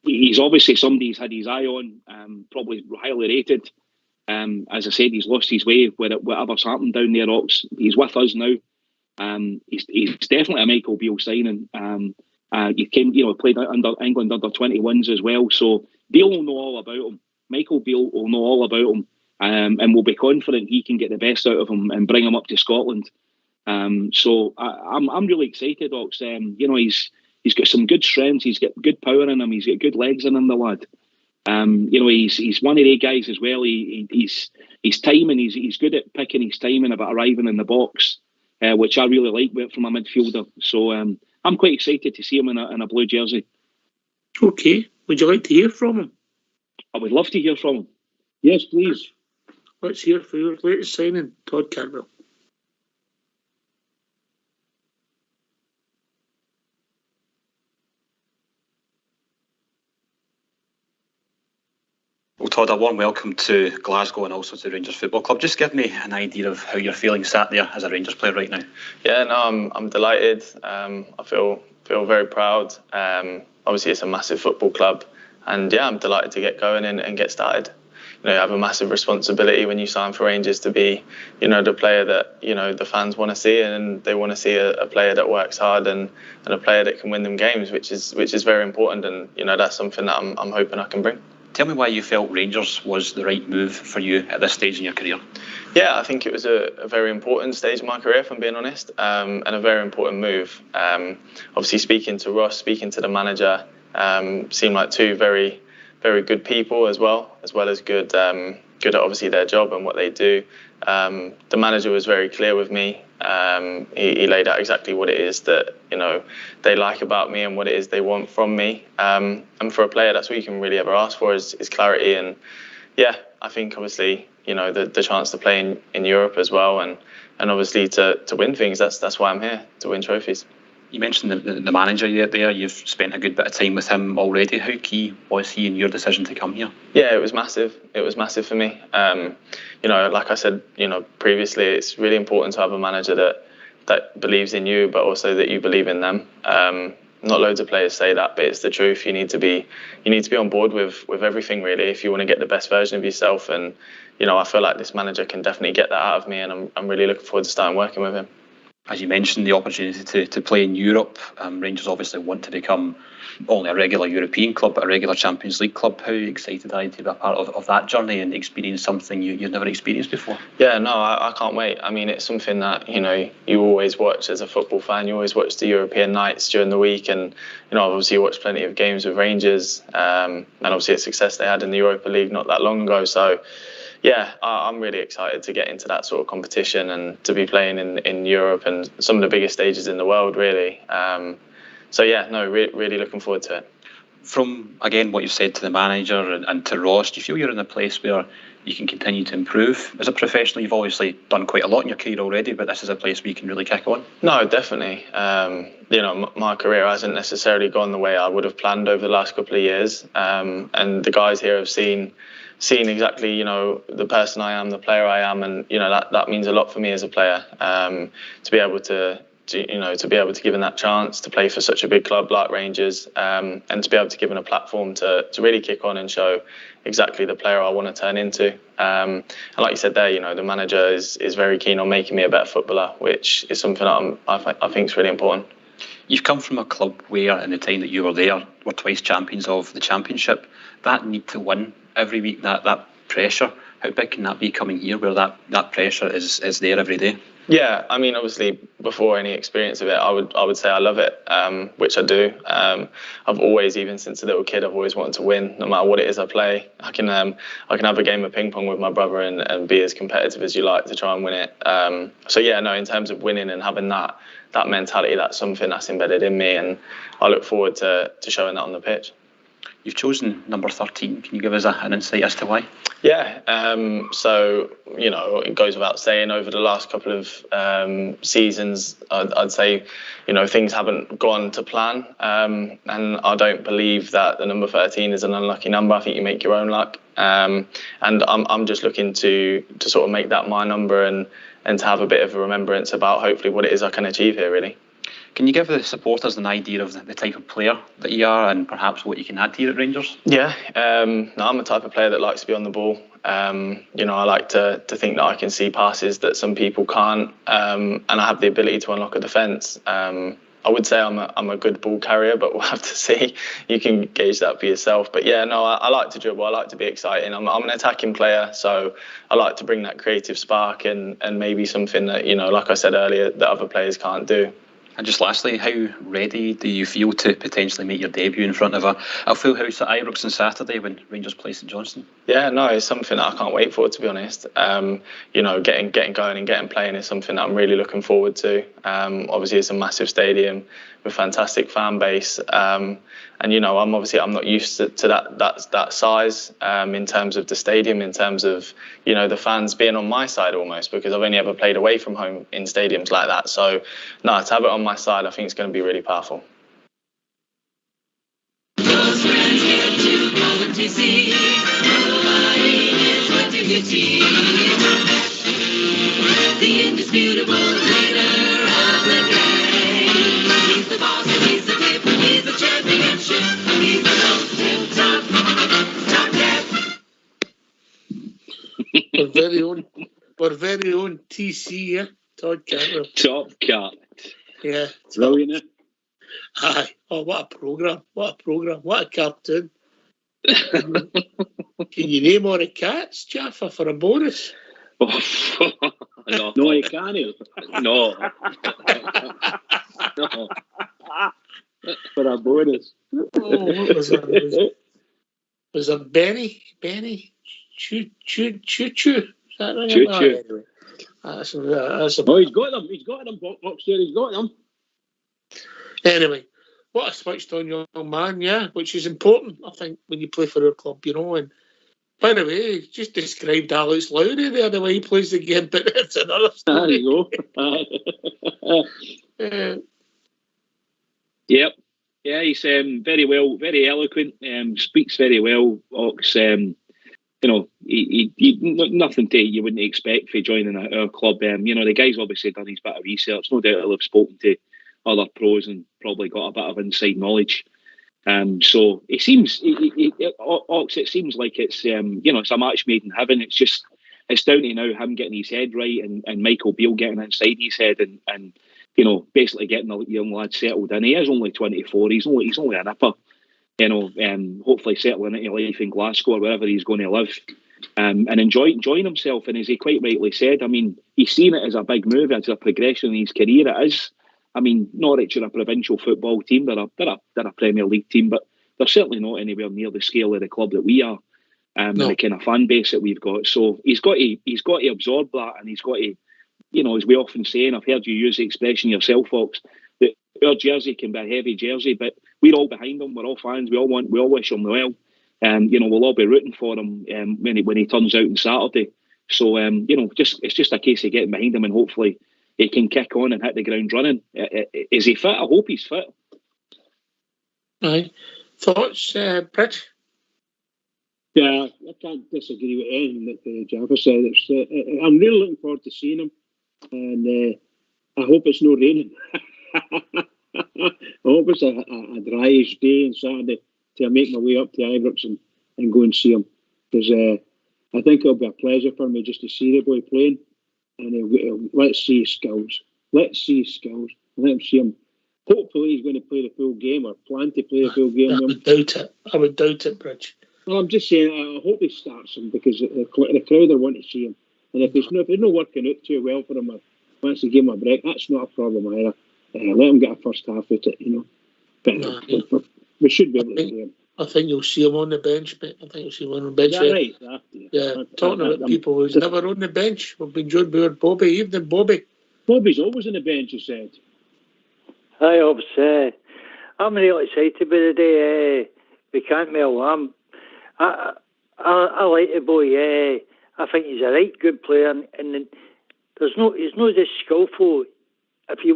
he's obviously somebody he's had his eye on, probably highly rated. As I said, he's lost his way with whatever's happened down there, Ox. He's with us now. He's definitely a Michael Beale signing. He came, you know, played under England under 21s as well. So Beale will know all about him. Michael Beale will know all about him, and will be confident he can get the best out of him and bring him up to Scotland. So I'm really excited, Ox. You know, he's got some good strengths. He's got good power in him. He's got good legs in him, the lad. You know, he's one of the guys as well. He's timing. He's good at picking his timing about arriving in the box, which I really like from a midfielder. So I'm quite excited to see him in a blue jersey. Okay, would you like to hear from him? I would love to hear from him. Yes, please. Let's hear for your latest signing, Todd Cantwell. Well, Todd, a warm welcome to Glasgow and also to Rangers Football Club. Just give me an idea of how you're feeling sat there as a Rangers player right now. Yeah, no, I'm delighted. I feel very proud. Obviously, it's a massive football club, and yeah, I'm delighted to get going and get started. You know, you have a massive responsibility when you sign for Rangers to be, you know, the player that, you know, the fans want to see, and they want to see a player that works hard and a player that can win them games, which is very important, and you know, that's something that I'm hoping I can bring. Tell me why you felt Rangers was the right move for you at this stage in your career. Yeah, I think it was a very important stage in my career, if I'm being honest, and a very important move. Obviously, speaking to Ross, speaking to the manager, seemed like two very, very good people as well as good at obviously their job and what they do. The manager was very clear with me. He laid out exactly what it is that, you know, they like about me and what it is they want from me. And for a player, that's what you can really ever ask for is clarity. And yeah, I think obviously, you know, the chance to play in Europe as well, and obviously to win things. That's why I'm here, to win trophies. You mentioned the manager there. You've spent a good bit of time with him already. How key was he in your decision to come here? Yeah, it was massive. It was massive for me. You know, like I said, you know, previously, it's really important to have a manager that believes in you, but also that you believe in them. Not loads of players say that, but it's the truth. You need to be on board with everything, really, if you want to get the best version of yourself. And you know, I feel like this manager can definitely get that out of me, and I'm really looking forward to starting working with him. As you mentioned, the opportunity to play in Europe. Rangers obviously want to become only a regular European club, but a regular Champions League club. How excited are you to be a part of that journey and experience something you've never experienced before? Yeah, no, I can't wait. I mean, it's something that, you know, you always watch as a football fan. You always watch the European nights during the week, and you know, obviously you watch plenty of games with Rangers, and obviously the success they had in the Europa League not that long ago. So yeah, I'm really excited to get into that sort of competition and to be playing in Europe and some of the biggest stages in the world, really. So yeah, no, really looking forward to it. From, again, what you've said to the manager and to Ross, do you feel you're in a place where you can continue to improve as a professional? You've obviously done quite a lot in your career already, but this is a place where you can really kick on. No, definitely. You know, my career hasn't necessarily gone the way I would have planned over the last couple of years, and the guys here have seen exactly, you know, the person I am, the player I am, and you know, that means a lot for me as a player, to be able to give him that chance to play for such a big club like Rangers, and to be able to give him a platform to really kick on and show exactly the player I want to turn into. And like you said there, you know, the manager is very keen on making me a better footballer, which is something I think is really important. You've come from a club where, in the time that you were there, were twice champions of the Championship. That need to win every week, that pressure, how big can that be coming here where that pressure is there every day? Yeah, I mean, obviously, before any experience of it, I would say I love it, which I do. I've always, even since a little kid, I've always wanted to win, no matter what it is I play. I can have a game of ping pong with my brother and be as competitive as you like to try and win it. So yeah, no, in terms of winning and having that mentality, that's something that's embedded in me, and I look forward to showing that on the pitch. You've chosen number 13. Can you give us an insight as to why? Yeah, so, you know, it goes without saying, over the last couple of seasons, I'd say, you know, things haven't gone to plan. And I don't believe that the number 13 is an unlucky number. I think you make your own luck. And I'm just looking to sort of make that my number and to have a bit of a remembrance about hopefully what it is I can achieve here, really. Can you give the supporters an idea of the type of player that you are and perhaps what you can add here at Rangers? Yeah, no, I'm the type of player that likes to be on the ball. You know, I like to think that I can see passes that some people can't, and I have the ability to unlock a defence. I would say I'm a good ball carrier, but we'll have to see. You can gauge that for yourself. But yeah, no, I like to dribble. I like to be exciting. I'm an attacking player, so I like to bring that creative spark and maybe something that, you know, like I said earlier, that other players can't do. And just lastly, how ready do you feel to potentially make your debut in front of a full house at Ibrox on Saturday when Rangers play St Johnstone? Yeah, no, it's something that I can't wait for, to be honest. You know, getting going and getting playing is something that I'm really looking forward to. Obviously, it's a massive stadium with fantastic fan base. And, you know, I'm not used to that size in terms of the stadium, in terms of, you know, the fans being on my side almost, because I've only ever played away from home in stadiums like that. So, no, to have it on my side, I think it's going to be really powerful. Those friends get you going to see. Nobody is what you see. The indisputable leader of the game. He's the boss and he's the tip. He's the championship. He's the most top cat. Our very own TC, yeah? Todd Cantwell. Top cat. Yeah. Brilliant. Aye. Oh, what a programme. What a cartoon. Can you name all the cats, Jaffa, for a bonus? No, you can't. No. For a bonus. Oh, what was that? Was it Benny? Choo. Is that right? Choo. Anyway. That's He's got them, Box there, he's got them. Anyway, what a switched on young man, yeah, which is important, I think, when you play for our club, you know. And by the way, just described Alex Lowry there, the way he plays the game, but it's another story. There you go. Yep. Yeah, he's very well, very eloquent, speaks very well, Ox. You know, he nothing you wouldn't expect for joining our club. You know, the guy's obviously done his bit of research. No doubt he'll have spoken to other pros and probably got a bit of inside knowledge. So it seems, Ox, it seems like it's, you know, it's a match made in heaven. It's down to now him getting his head right and Michael Beale getting inside his head and you know, basically getting the young lad settled in. He is only 24. He's only a nipper. You know, hopefully settling into life in Glasgow or wherever he's going to live, and enjoying himself. And as he quite rightly said, I mean, he's seen it as a big move, as a progression in his career. It is. I mean, Norwich are a provincial football team. They're a Premier League team, but they're certainly not anywhere near the scale of the club that we are, and the kind of fan base that we've got. So he's got to absorb that, and he's got to, you know, as we often say, and I've heard you use the expression yourself, Fox, that our jersey can be a heavy jersey, but we're all behind him. We're all fans. We all wish him well. You know, we'll all be rooting for him when he turns out on Saturday. So, you know, it's just a case of getting behind him and hopefully he can kick on and hit the ground running. Is he fit? I hope he's fit. Aye. Thoughts, Bridge? Yeah, I can't disagree with anything that Jaffa said. I'm really looking forward to seeing him, and I hope it's not raining. I hope it's a dryish day on Saturday to make my way up to Ibrox and go and see him, because I think it'll be a pleasure for me just to see the boy playing, and let's see his skills. Let him see him. Hopefully he's going to play the full game or plan to play the full game. I would doubt it, Bridge. Well, I'm just saying, I hope he starts him because the crowd will want to see him. And if it's not working out too well for him, wants to give him a break, that's not a problem either. Let him get a first half with it, you know. But we should be able to see him. I think you'll see him on the bench, mate. I think you'll see him on the bench. Is that right? Yeah. Talking about people who's never on the bench, we've been joined by Bobby. Evening, Bobby. Bobby's always on the bench, he said. Hi, Obs. I'm really excited about the day. We can't mail. I like the boy. I think he's a right good player, and he's not just skillful. If you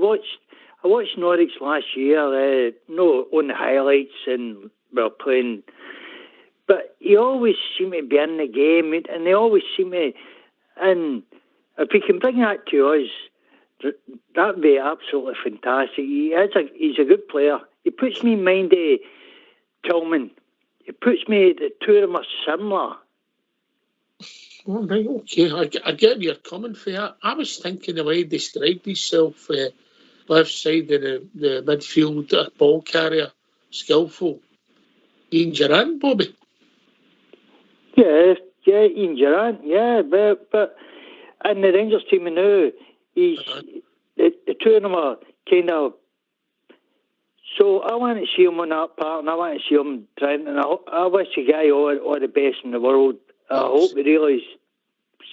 I watched Norwich last year, on the highlights, and playing, but he always seemed to be in the game, and they always seem to. And if he can bring that to us, that'd be absolutely fantastic. He's a good player. He puts me in mind of Tillman. He puts me, the two of them are similar. All right, okay. I get where you're coming from. I was thinking the way he described himself, left side of the midfield, ball carrier, skillful. Ian Durant, Bobby. Yeah, Ian Durant, yeah, but in the Rangers team now, the two of them are kind of. So I want to see him on that part, and I want to see him trying. And I wish the guy all the best in the world. I hope he really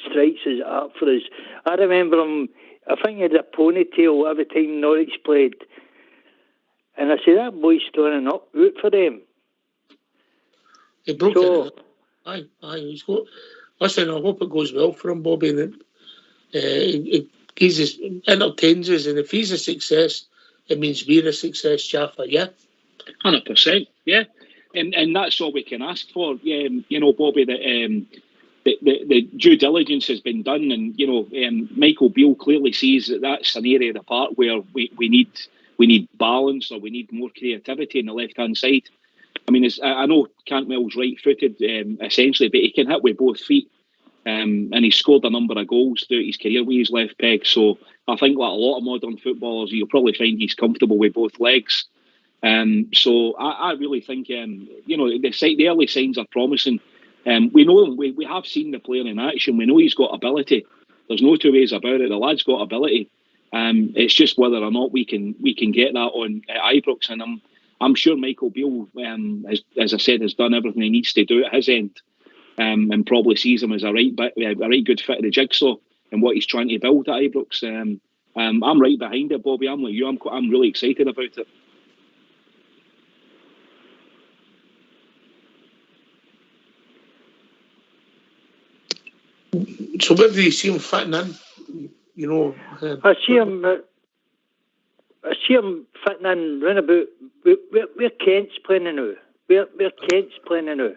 strikes us up for us. I remember him. I think he had a ponytail every time Norwich played, and I said that boy's standing up out for them. He broke it. Aye. He's got. Listen, I hope it goes well for him, Bobby. And he's entertains us, and if he's a success, it means we're a success, Jaffa. Yeah, 100%. Yeah, and that's all we can ask for. Yeah, Bobby, that the due diligence has been done, and Michael Beale clearly sees that that's an area of the park where we need balance, or we need more creativity in the left hand side. I mean, I know Cantwell's right-footed, essentially, but he can hit with both feet. And he's scored a number of goals throughout his career with his left peg. So I think, like a lot of modern footballers, you'll probably find he's comfortable with both legs. So I really think, the early signs are promising. We know him. We have seen the player in action. We know he's got ability. There's no two ways about it. The lad's got ability. It's just whether or not we can get that on at Ibrox. And I'm sure Michael Beale, as I said, has done everything he needs to do at his end. And probably sees him as a right good fit of the jigsaw and what he's trying to build at Ibrox. I'm right behind it, Bobby. I'm like you. I'm really excited about it. So where do you see him fitting in? I see him fitting in round about where Kent's playing now. Where Kent's playing now.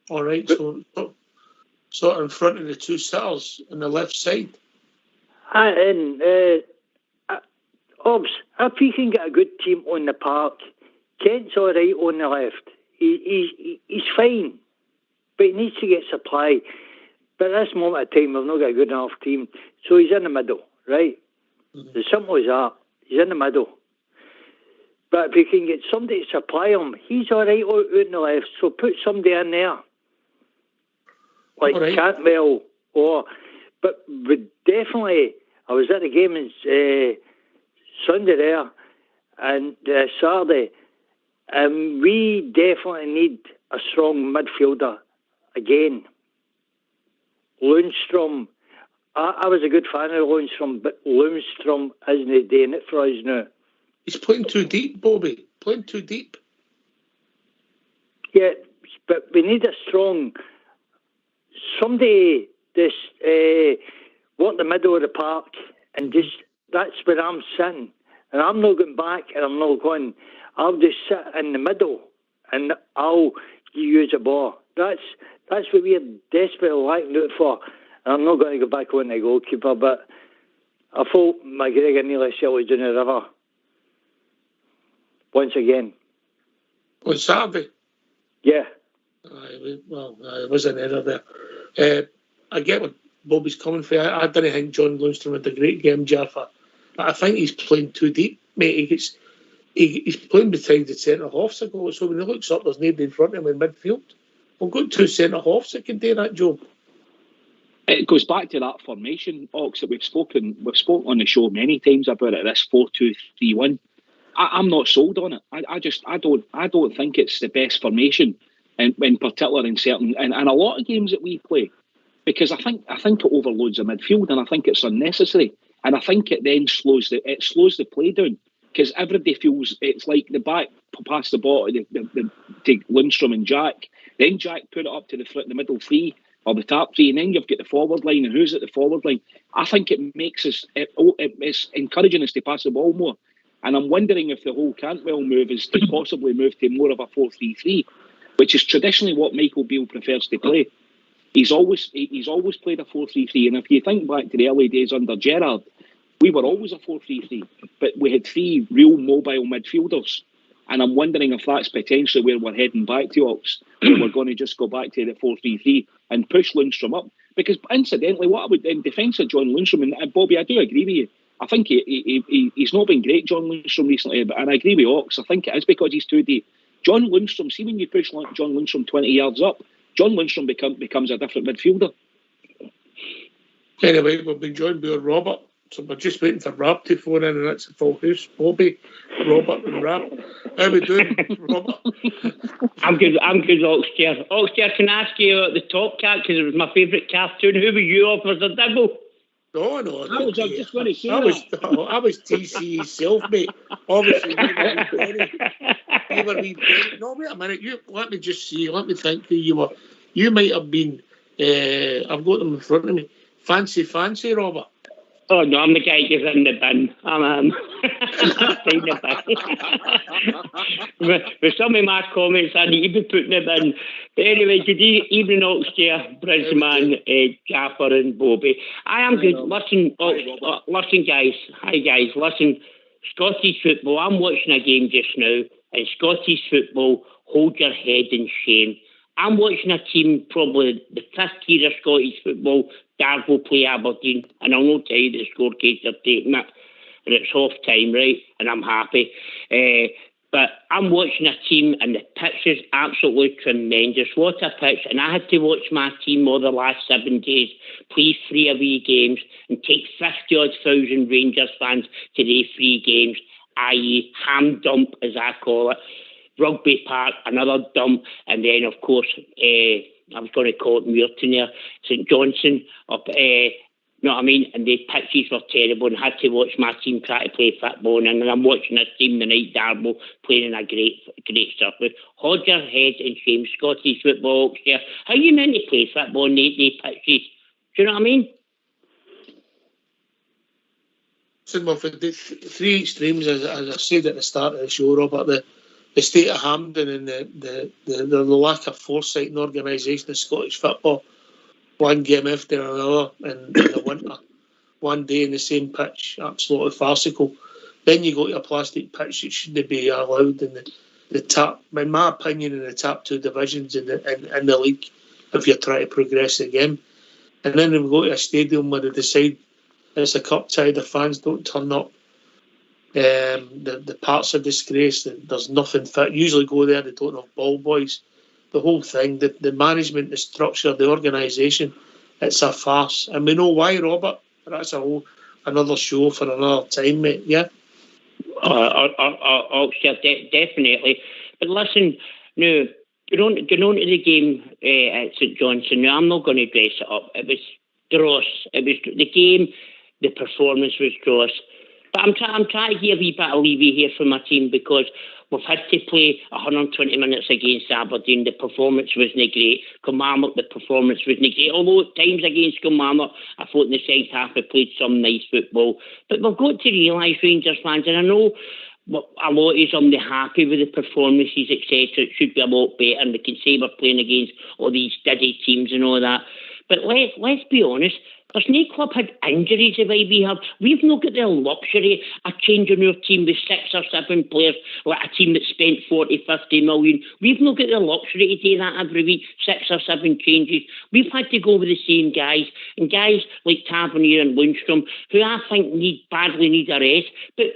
All right, so sort of in front of the two sitters on the left side. Obs, if he can get a good team on the park, Kent's all right on the left. He's fine, but he needs to get supply. But at this moment of time, we've not got a good enough team, so he's in the middle, right? Mm-hmm. As simple as that. He's in the middle. But if you can get somebody to supply him, he's all right out on the left, so put somebody in there. Like right. Cantwell, but we definitely. I was at the game on Sunday there, and Saturday, and we definitely need a strong midfielder again. Lundstrom, I was a good fan of Lundstrom, but Lundstrom isn't doing it for us now. He's playing too deep, Bobby. Playing too deep. Yeah, but we need a strong. Somebody just walk the middle of the park and just, that's where I'm sitting. And I'm not going back and I'm not going, I'll just sit in the middle and I'll use a ball. That's what we're desperately lacking out for. And I'm not going to go back on the goalkeeper, but I thought McGregor nearly was down the river. Once again. On Saturday? Yeah. It was an error there. I get what Bobby's coming for. I didn't think John Lundstrom had a great game, Jaffa. I think he's playing too deep, mate. He's playing beside the centre-halves a goal, so when he looks up, there's nobody in front of him in midfield. We've got two centre-halves that can do that job. It goes back to that formation, Ox, that we've spoken on the show many times about it. This 4-2-3-1. I'm not sold on it. I don't think it's the best formation, in particular in certain and a lot of games that we play, because I think it overloads the midfield, and I think it's unnecessary, and I think it then slows the play down, because everybody feels it's like the back past the ball to Lundstrom and Jack, then Jack put it up to the middle three or the top three, and then you've got the forward line, and who's at the forward line? I think it makes us it's encouraging us to pass the ball more. And I'm wondering if the whole Cantwell move is to possibly move to more of a 4-3-3, which is traditionally what Michael Beale prefers to play. He's always played a 4-3-3, and if you think back to the early days under Gerrard, we were always a 4-3-3, but we had three real mobile midfielders. And I'm wondering if that's potentially where we're heading back to, Ox, where we're going to just go back to the 4-3-3 and push Lundstrom up. Because incidentally, what I would in defence of John Lundstrom, and Bobby, I do agree with you. I think he's not been great, John Lundstrom, recently, and I agree with Ox. I think it is because he's too deep. John Lundstrom, see when you push John Lundstrom 20 yards up, John Lundstrom becomes a different midfielder. Anyway, we've been joined by Robert, so we're just waiting for Rab to phone in, and it's a full house. Bobby, Robert and Rab. How we doing, Robert? I'm good, Oxter. Oxter, can I ask you about the Top Cat, because it was my favourite cartoon. Who were you off as a double? No. I was just going to say I was TC self, mate. Obviously, you were wee Benny. No, wait a minute. Let me just see. Let me think who you were. You might have been. I've got them in front of me. Fancy, Robert. Oh no, I'm the guy who's in the bin. I'm in the bin. With some of my comments, I need to be putting it in. But anyway, good evening, Oxter, Brisman, Gaffer and Bobby. I am good. Listen, guys. Hi, guys. Listen, Scottish football, I'm watching a game just now, and Scottish football, hold your head in shame. I'm watching a team, probably the fifth tier of Scottish football, Darvel play Aberdeen, and I'll not tell you the score case they're taking it, and it's half time, right? And I'm happy. But I'm watching a team, and the pitch is absolutely tremendous. What a pitch. And I had to watch my team over the last 7 days play 3 away games and take 50,000 Rangers fans to these 3 games, i.e. ham dump, as I call it. Rugby Park, another dump, and then, of course, I was going to call it Muirton there, St Johnson, up, you know what I mean? And the pitches were terrible, and had to watch my team try to play football, and I'm watching this team tonight, Darvel, playing in a great surface. Hold your head in shame, Scottish football, there. How are you meant to play football in the pitches? Do you know what I mean? Listen, well, for the 3 extremes, as I said at the start of the show, Robert, the state of Hampden and the lack of foresight and organisation of Scottish football, one game after another in the winter, one day in the same pitch, absolutely farcical. Then you go to a plastic pitch that shouldn't be allowed in the top, in my opinion, in the top 2 divisions in the league, if you're trying to progress the game. And then we go to a stadium where they decide it's a cup tie, the fans don't turn up. The parts are disgrace. There's nothing fit. Usually go there, they don't have ball boys. The whole thing, the management, the structure, the organisation, it's a farce. And we know why, Robert. That's another show for another time, mate. Yeah. Definitely. But listen, no, going on to the game at St Johnson. No, I'm not going to dress it up. It was dross. It was the game. The performance was dross. But I'm trying to give a wee bit of leeway here for my team, because we've had to play 120 minutes against Aberdeen. The performance wasn't great. Kilmarnock, the performance wasn't great. Although at times against Kilmarnock, I thought in the second half we played some nice football. But we've got to realise, Rangers fans, and I know a lot of them are happy with the performances, etc. It should be a lot better, and we can say we're playing against all these diddy teams and all that. But let's be honest, There's no club had injuries the way we have. We've not got the luxury of changing our team with 6 or 7 players, like a team that spent 40, 50 million. We've not got the luxury to do that every week, 6 or 7 changes. We've had to go with the same guys, and guys like Tavernier and Lundstrom, who I think badly need a rest, but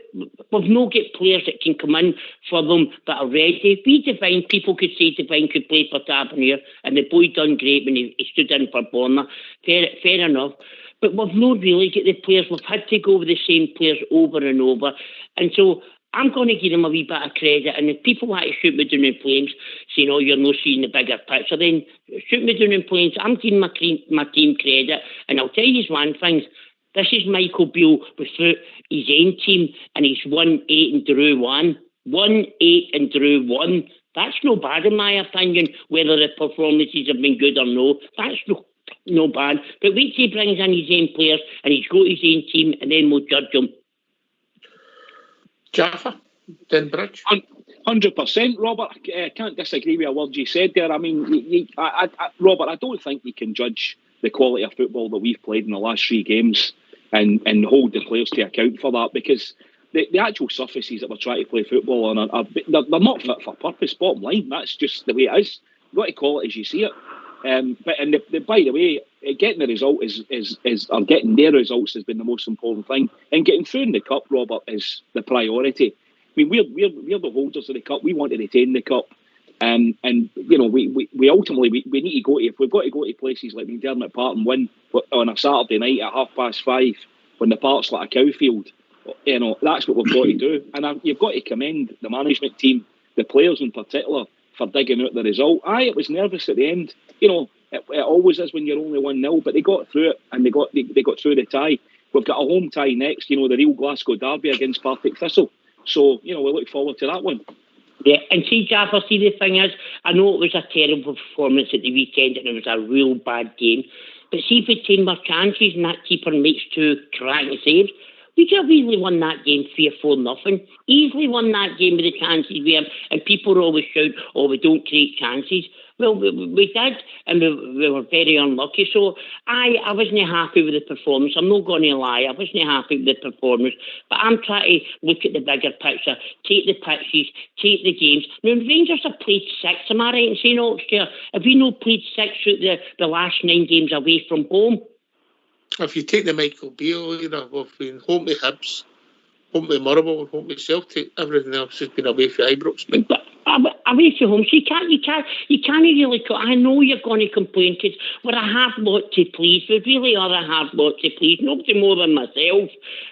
we've not got players that can come in for them that are ready. We Devine, people could say Devine could play for Tavernier, and the boy done great when he stood in for Bonner. Fair enough. But we've not really got the players. We've had to go with the same players over and over. And so I'm going to give them a wee bit of credit. And if people want to shoot me down in flames, saying, oh, you're not seeing the bigger picture, then shoot me down in flames. I'm giving my team credit. And I'll tell you one thing. This is Michael Beale without his own team, and he's won 8 and drew 1. 1, 8 and drew 1. That's no bad in my opinion, whether the performances have been good or no. That's no bad. But wait till he brings in his own players and he's got his own team, and then we'll judge him. Jaffa, Denbridge. 100%, Robert. I can't disagree with a word you said there. I mean, Robert, I don't think you can judge the quality of football that we've played in the last 3 games and hold the players to account for that, because the actual surfaces that we're trying to play football on they're not fit for purpose. Bottom line, that's just the way it is. You've got to call it as you see it. But by the way, getting the result or getting their results has been the most important thing, and getting through in the cup, Robert, is the priority. I mean, we're the holders of the cup. We want to retain the cup, and you know, we ultimately we need to go to, if we've got to go to places like McDermott Park and win on a Saturday night at 5:30 when the park's like a cow field. You know, that's what we've got to do, and you've got to commend the management team, the players in particular, for digging out the result. It was nervous at the end. You know, it always is when you're only 1-0, but they got through it, and they got through the tie. We've got a home tie next, you know, the real Glasgow derby against Partick Thistle. So, you know, we look forward to that one. Yeah, and see, Jaffa, see, the thing is, I know it was a terrible performance at the weekend and it was a real bad game, but see if we take more chances and that keeper makes 2 cracking saves, we could have easily won that game 3-4-0. Easily won that game with the chances we have, and people always shout, oh, we don't create chances. Well, we did, and we were very unlucky. So I wasn't happy with the performance. I'm not going to lie. I wasn't happy with the performance. But I'm trying to look at the bigger picture, take the pitches, take the games. Now, the Rangers have played 6. Am I right in saying, Oxford? Have we not played 6 out the last 9 games away from home? If you take the Michael Beale, you know, we've been home to Hibs, home to Motherwell, home to Celtic. Everything else has been away from Ibrox. But away from home, so you can't really. I know you're going to complain because we're a hard lot to please. We really are a hard lot to please. Nobody more than myself.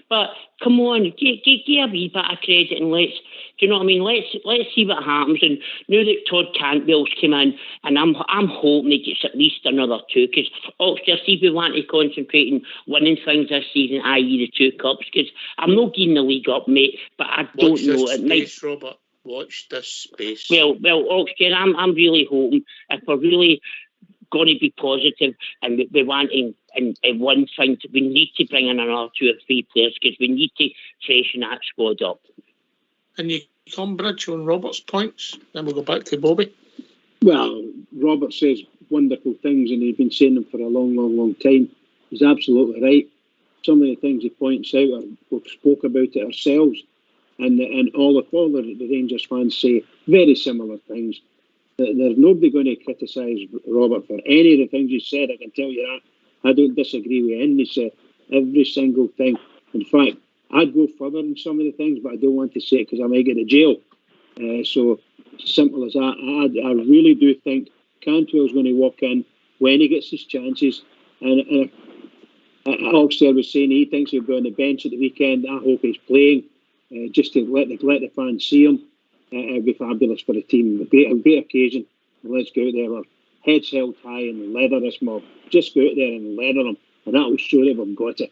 But come on, give a wee bit of credit and let's. Do you know what I mean? Let's see what happens. And now that Todd Cantwell's come in, and I'm hoping he gets at least another 2. Because Oxford, see if we want to concentrate on winning things this season, i.e. the 2 cups. Because I'm not getting the league up, mate. But I don't know. It might. Robert, watch this space. Well, Oxford, I'm really hoping if we're really going to be positive and we want and one thing, we need to bring in another 2 or 3 players because we need to freshen that squad up. And you come, Bridge, on Robert's points, then we'll go back to Bobby. Well, Robert says wonderful things, and he's been saying them for a long time. He's absolutely right. Some of the things he points out, we've spoke about it ourselves, and all the Rangers fans say very similar things. There's nobody going to criticise Robert for any of the things he said, I can tell you that. I don't disagree with any. He said every single thing. In fact, I'd go further in some of the things, but I don't want to say it because I might get to jail. So simple as that. I really do think Cantwell's going to walk in when he gets his chances. And Oxford was saying he thinks he'll be on the bench at the weekend. I hope he's playing just to let the fans see him. It'll be fabulous for the team. A great occasion. And let's go out there with heads held high and leather this mob. Just go out there and leather them, and that will show that we've got it.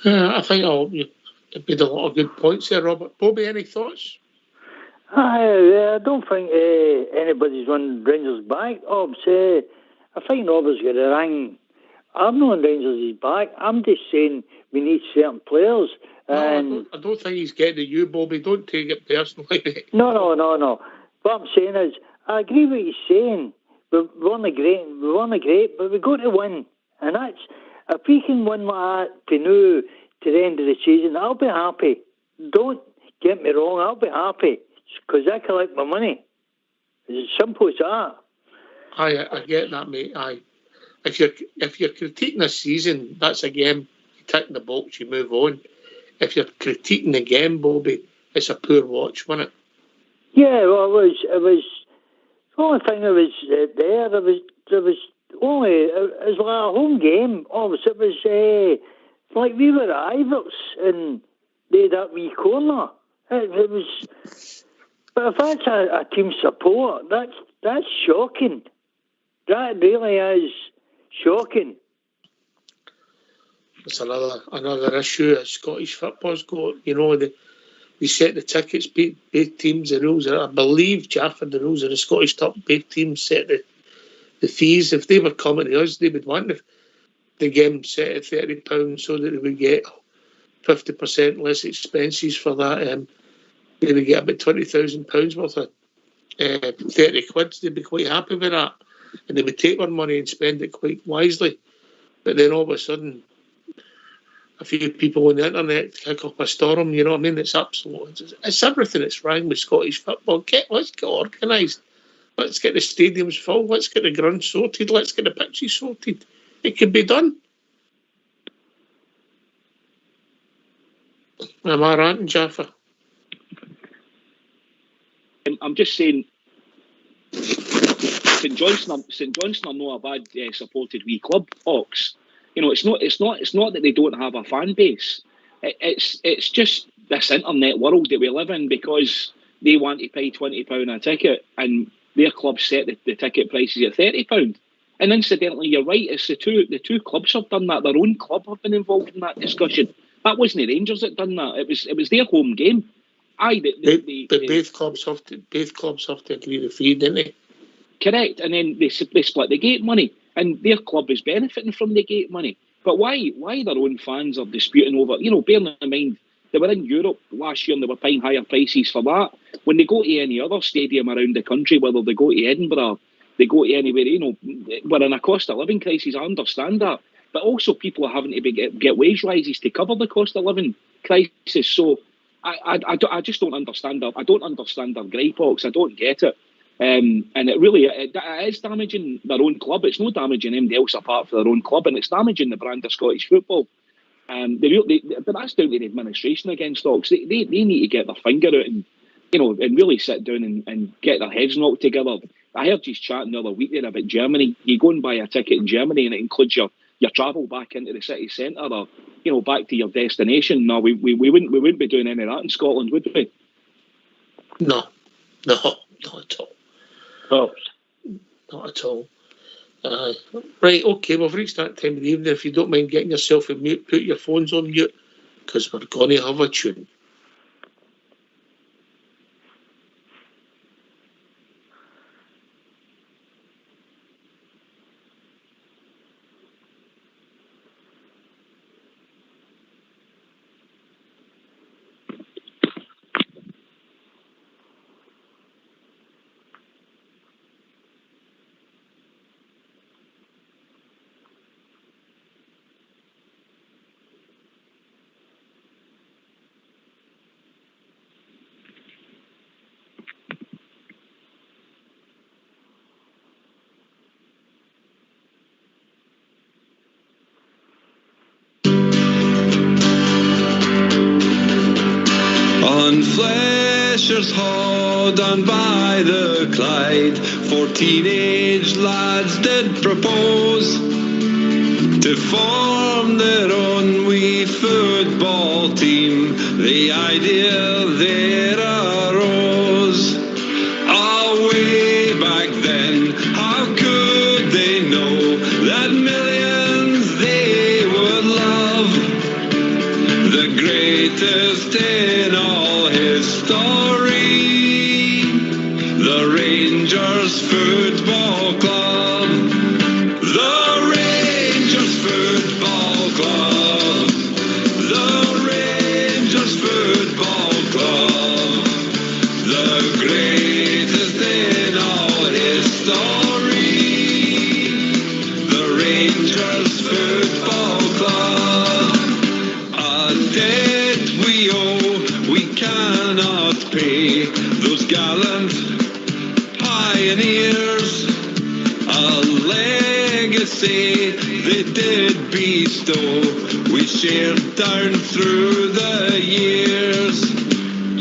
I think you made a lot of good points there, Robert. Bobby, any thoughts? I don't think anybody's on Rangers' back. I think Robert's got a ring. I'm not on Rangers' back. I'm just saying we need certain players. I don't think he's getting at you, Bobby. Don't take it personally. No. What I'm saying is, I agree with what he's saying, we weren't great, but we got to win. And that's, if we can win like that to now, to the end of the season, I'll be happy. Don't get me wrong, I'll be happy, because I collect my money. It's as simple as that. I get that, mate. If you're critiquing a season, that's a game. You tick the box, you move on. If you're critiquing the game, Bobby, it's a poor watch, wasn't it? Yeah, well, it was the only thing that was there was only, it was like a home game. Obviously, it was like we were rivals and they had that wee corner. It was, but if that's a team support, that's shocking. That really is shocking. It's another issue that Scottish football's got. You know, they set the tickets, both teams, the rules. I believe, Jaffa, the rules of the Scottish top, both teams set the fees. If they were coming to us, they would want the game set at £30 so that they would get 50% less expenses for that. They would get about £20,000 worth of 30 quid. They'd be quite happy with that. And they would take their money and spend it quite wisely. But then all of a sudden, a few people on the internet kick up a storm, you know what I mean? It's absolute. It's everything that's wrong with Scottish football. Let's get organised. Let's get the stadiums full. Let's get the ground sorted. Let's get the pitches sorted. It can be done. Am I ranting, Jaffa? I'm just saying, St Johnstone are not a bad supported wee club, Hawks. You know, it's not that they don't have a fan base. It's just this internet world that we live in, because they want to pay £20 a ticket and their club set the ticket prices at £30. And incidentally, you're right, it's the two clubs have done that. Their own club have been involved in that discussion. That wasn't the Rangers that done that. It was their home game. But both clubs have to agree the fee, didn't they? Correct, and then they split the gate money, and their club is benefiting from the gate money. But why their own fans are disputing over? You know, bearing in mind they were in Europe last year and they were paying higher prices for that. When they go to any other stadium around the country, whether they go to Edinburgh, they go to anywhere, you know, we're in a cost of living crisis. I understand that, but also people are having to get wage rises to cover the cost of living crisis. So I just don't understand that. I don't understand their gripe, Hawks. I don't get it. And it really it is damaging their own club. It's not damaging anybody else apart from their own club, and it's damaging the brand of Scottish football. But that's down to the administration against Hawks. They need to get their finger out and, you know, and really sit down and get their heads knocked together. I heard you chatting the other week there about Germany. You go and buy a ticket in Germany and it includes your travel back into the city centre, or, you know, back to your destination. No, we wouldn't be doing any of that in Scotland, would we? No, not at all. Oh. Not at all. Right, okay, we've reached that time of the evening. If you don't mind getting yourself on mute, put your phones on mute, because we're going to have a tune. On Flesher's Haw down by the Clyde, 4 teenage lads did propose to form their own wee football team. The idea there arose way back then. How could they know that millions they would love the greatest in all history, the Rangers Football Club, the Rangers Football Club, the Rangers Football Club, the greatest in all history. pioneers, a legacy they did bestow, we shared down through the years.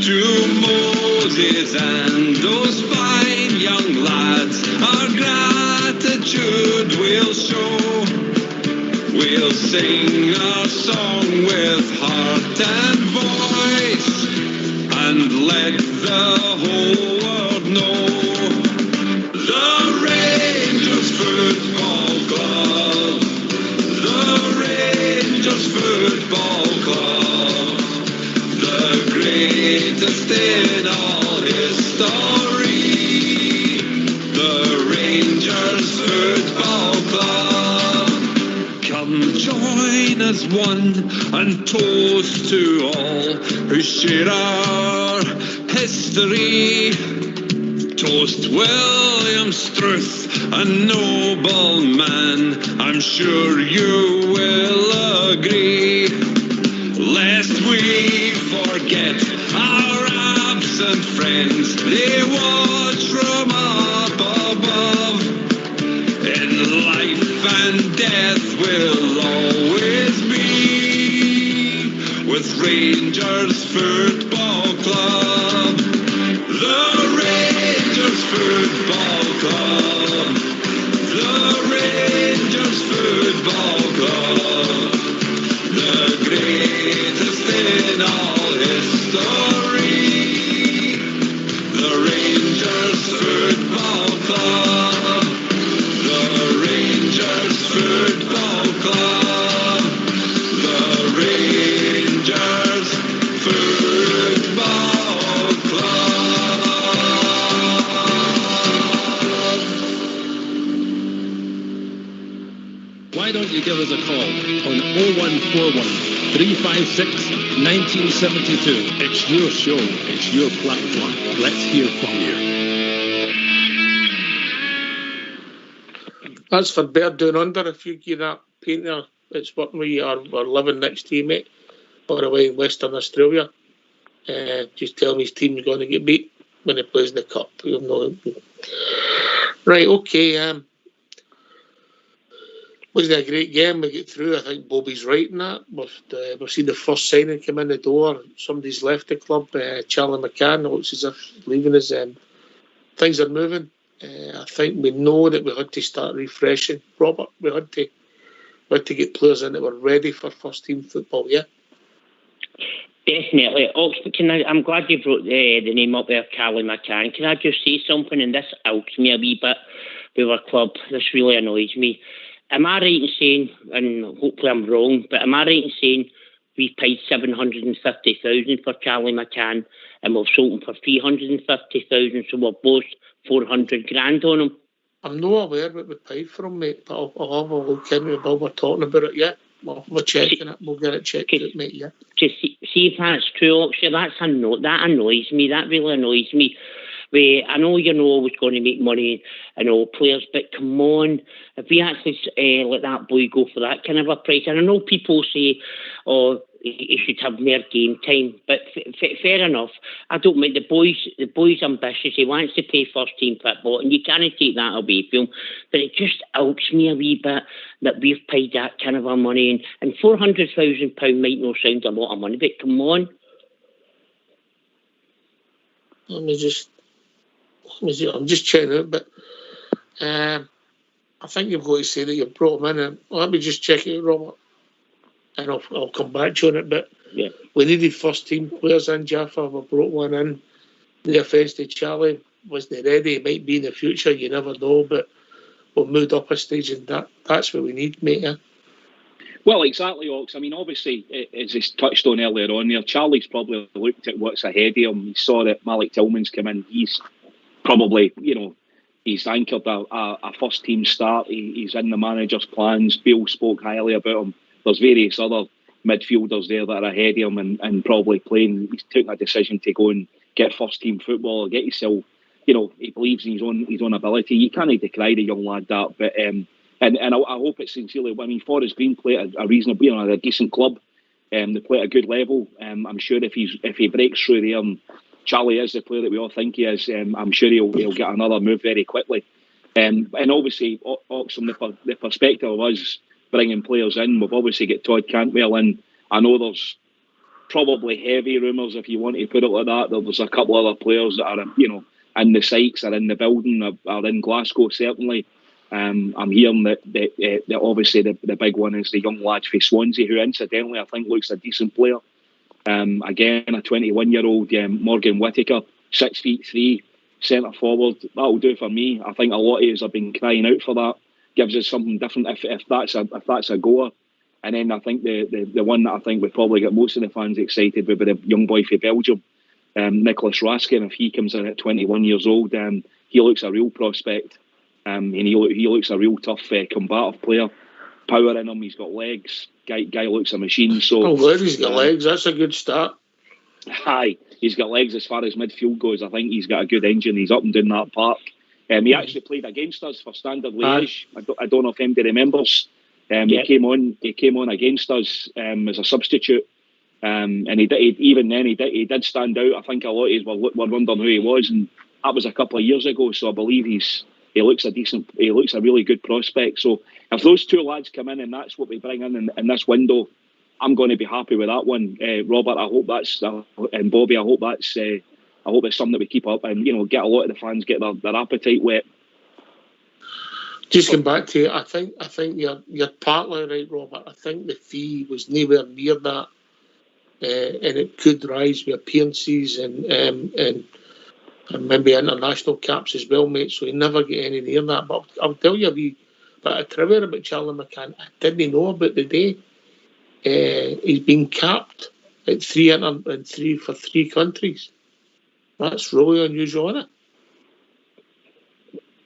To Moses and those fine young lads, our gratitude we'll show. We'll sing our song with heart and voice, and let the whole world know. The Rangers Football Club, the Rangers Football Club, the greatest in all history, the Rangers Football Club. Come join as one and toast to all who share our history. Toast William Struth, a noble man, I'm sure you will agree. Lest we forget our absent friends, they watch from up above. In life and death will always be with Rangers Football Club. The Rangers Football Club, the Rangers Football Club, the greatest in all history, the Rangers Football Club, the Rangers Football Club, the Rangers Football Club. Why don't you give us a call on 0141 356 1972. It's your show, it's your platform. Let's hear from you. That's for Bear Down Under. If you give that painter, it's working with you or living next to you, mate, or away in Western Australia. Just tell me his team's going to get beat when he plays in the cup. You'll know. Right, okay. Wasn't a great game. We get through. I think Bobby's right in that. We've seen the first signing come in the door. Somebody's left the club. Charlie McCann looks as if he's leaving us. Things are moving. I think we know that we had to start refreshing. Robert, we had to get players in that were ready for first team football. Yeah. Definitely. Oxford, I'm glad you brought the name up there, Charlie McCann. Can I just say something? And this ilks me a wee bit with our club. This really annoys me. Am I right in saying, and hopefully I'm wrong, but am I right in saying we paid 750,000 for Charlie McCann and we've sold him for 350,000, so we've lost 400 grand on him? I'm not aware what we paid for him, mate, but I'll have a look into it while we're talking about it, yeah. We're checking it, we'll get it checked out, mate, yeah. To see if that's true, actually, that annoys me, that really annoys me. I know you're not always going to make money and all players, but come on, if we actually let that boy go for that kind of a price, and I know people say, oh, he should have more game time, but fair enough. I don't mind. The boy's ambitious. He wants to play first team football, and you can't take that away from him. But it just ilks me a wee bit that we've paid that kind of a money, and £400,000 might not sound a lot of money, but come on. I'm just checking it, but I think you've got to say that you brought him in. And let me just check it, Robert, and I'll come back to you on it. But yeah, we needed first team players in, Jaffa. We brought one in. The offence to Charlie wasn't ready. It might be in the future, you never know. But we've moved up a stage, and that's what we need, mate. Yeah. Well, exactly, Ox. I mean, obviously, as he's touched on earlier on there, Charlie's probably looked at what's ahead of him. He saw that Malik Tillman's come in. He's probably, he's anchored a first team start. He's in the manager's plans. Bill spoke highly about him. There's various other midfielders there that are ahead of him and probably playing. He's taken a decision to go and get first team football or get himself. He believes in his own ability. You can't decry the young lad that, but and I hope it's sincerely. I mean, Forest Green play at a reasonable, a decent club. They play at a good level. I'm sure if he breaks through there Charlie is the player that we all think he is. I'm sure he'll get another move very quickly. And obviously, Ox, from the perspective of us bringing players in, we've obviously got Todd Cantwell in. I know there's probably heavy rumours, if you want to put it like that. There's a couple other players that are, in the sites, are in the building, are in Glasgow, certainly. I'm hearing that obviously the big one is the young lad for Swansea, who incidentally I think looks a decent player. Again, a 21-year-old Morgan Whittaker, 6'3", centre forward. That'll do for me. I think a lot of us have been crying out for that. Gives us something different if that's a goer. And then I think the one that I think would probably get most of the fans excited would be the young boy for Belgium, Nicholas Raskin. If he comes in at 21 years old, he looks a real prospect. And he looks a real tough, combative player. Power in him. He's got legs. Guy looks a machine. So he's got legs. That's a good start. Aye, he's got legs as far as midfield goes. I think he's got a good engine. He's up and down that park. He actually played against us for Standard Liège. I don't know if anybody remembers. He came on against us as a substitute, and he did stand out. I think a lot of us were wondering who he was, and that was a couple of years ago. So I believe he looks a really good prospect. So if those two lads come in and that's what we bring in this window, I'm going to be happy with that one. Robert, I hope that's and Bobby, I hope it's something that we keep up and get a lot of the fans get their appetite wet. Just come back to it. I think you're partly right, Robert. I think the fee was nowhere near that, and it could rise with appearances and maybe international caps as well, mate. So you never get any near that. But I'll tell you a wee bit of trivia about Charlie McCann. I didn't know about the day. He's been capped at for 3 countries. That's really unusual, isn't it?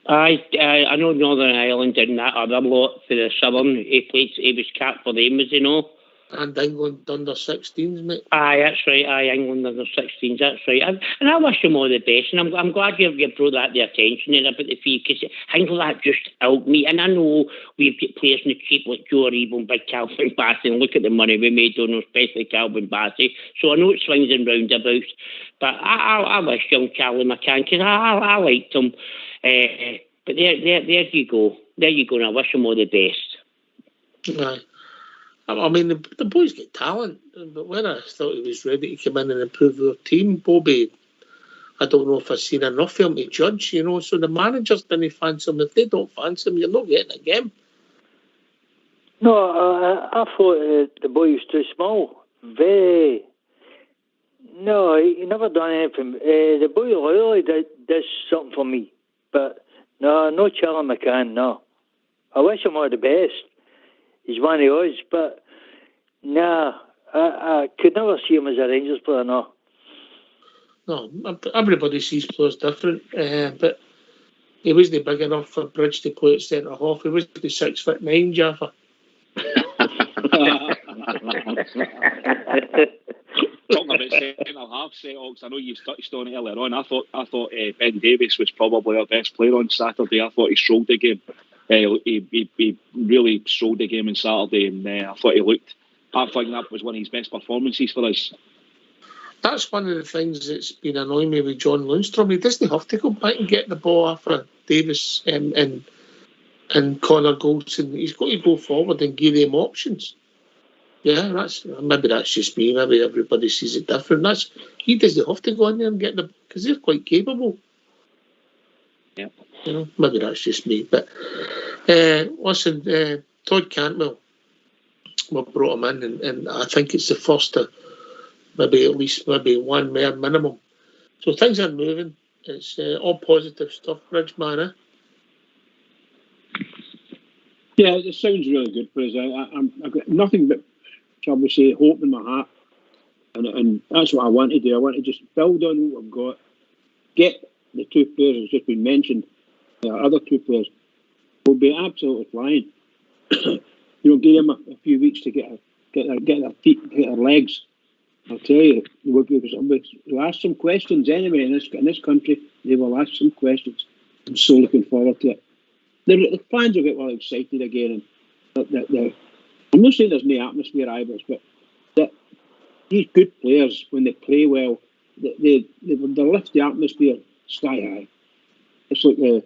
I know Northern Ireland and that other lot for the Southern. He was capped for them, as you know. And England under 16s, mate. Aye, that's right. Aye, England under 16s, that's right. And I wish them all the best. And I'm glad you brought that to attention and about the fee, because things like that just help me. And I know we've got players in the cheap like Joe Reeve and Big Calvin Bassey, and look at the money we made on them, especially Calvin Bassey. So I know it swings and roundabouts, but I wish young Charlie McCann, because I liked him. But there you go. There you go, and I wish him all the best. Right. I mean, the boy's got talent, but when I thought he was ready to come in and improve their team, Bobby, I don't know if I've seen enough of him to judge, So the managers didn't fancy him. If they don't fancy him, you're not getting a game. No, I thought the boy was too small. Very. No, he never done anything. The boy really does something for me, but no Charlie McCann, no. I wish him all the best. He's one of us, but I could never see him as a Rangers player, no. No, everybody sees players different, but he wasn't big enough for Bridge to play at centre half. He wasn't 6'9", Jaffa. Talking about centre half, Ox, I know you've touched on it earlier on. I thought Ben Davies was probably our best player on Saturday. I thought he strolled the game. He really strolled the game on Saturday, and I thought he looked. I think that was one of his best performances for us. That's one of the things that's been annoying me with John Lundstrom. He doesn't have to go back and get the ball after Davis and Connor Goldson. He's got to go forward and give them options. Yeah, maybe that's just me. Maybe everybody sees it different. He doesn't have to go in there and get because they're quite capable. Yeah. Maybe that's just me. But listen, Todd Cantwell, we brought him in, and I think it's the first of maybe one more minimum. So things are moving. It's all positive stuff, Bridge man. Eh? Yeah, it sounds really good for us. I've got nothing but, shall we say, hope in my heart, and that's what I want to do. I want to just build on what we've got, get the 2 players that's just been mentioned. Other 2 players will be absolutely flying. Give them a few weeks to get their feet, get their legs. I'll tell you, we'll ask some questions anyway in this country. They will ask some questions. I'm so looking forward to it. The fans will get well excited again. And I'm not saying there's no atmosphere either, but that these good players, when they play well, they lift the atmosphere sky high. It's like the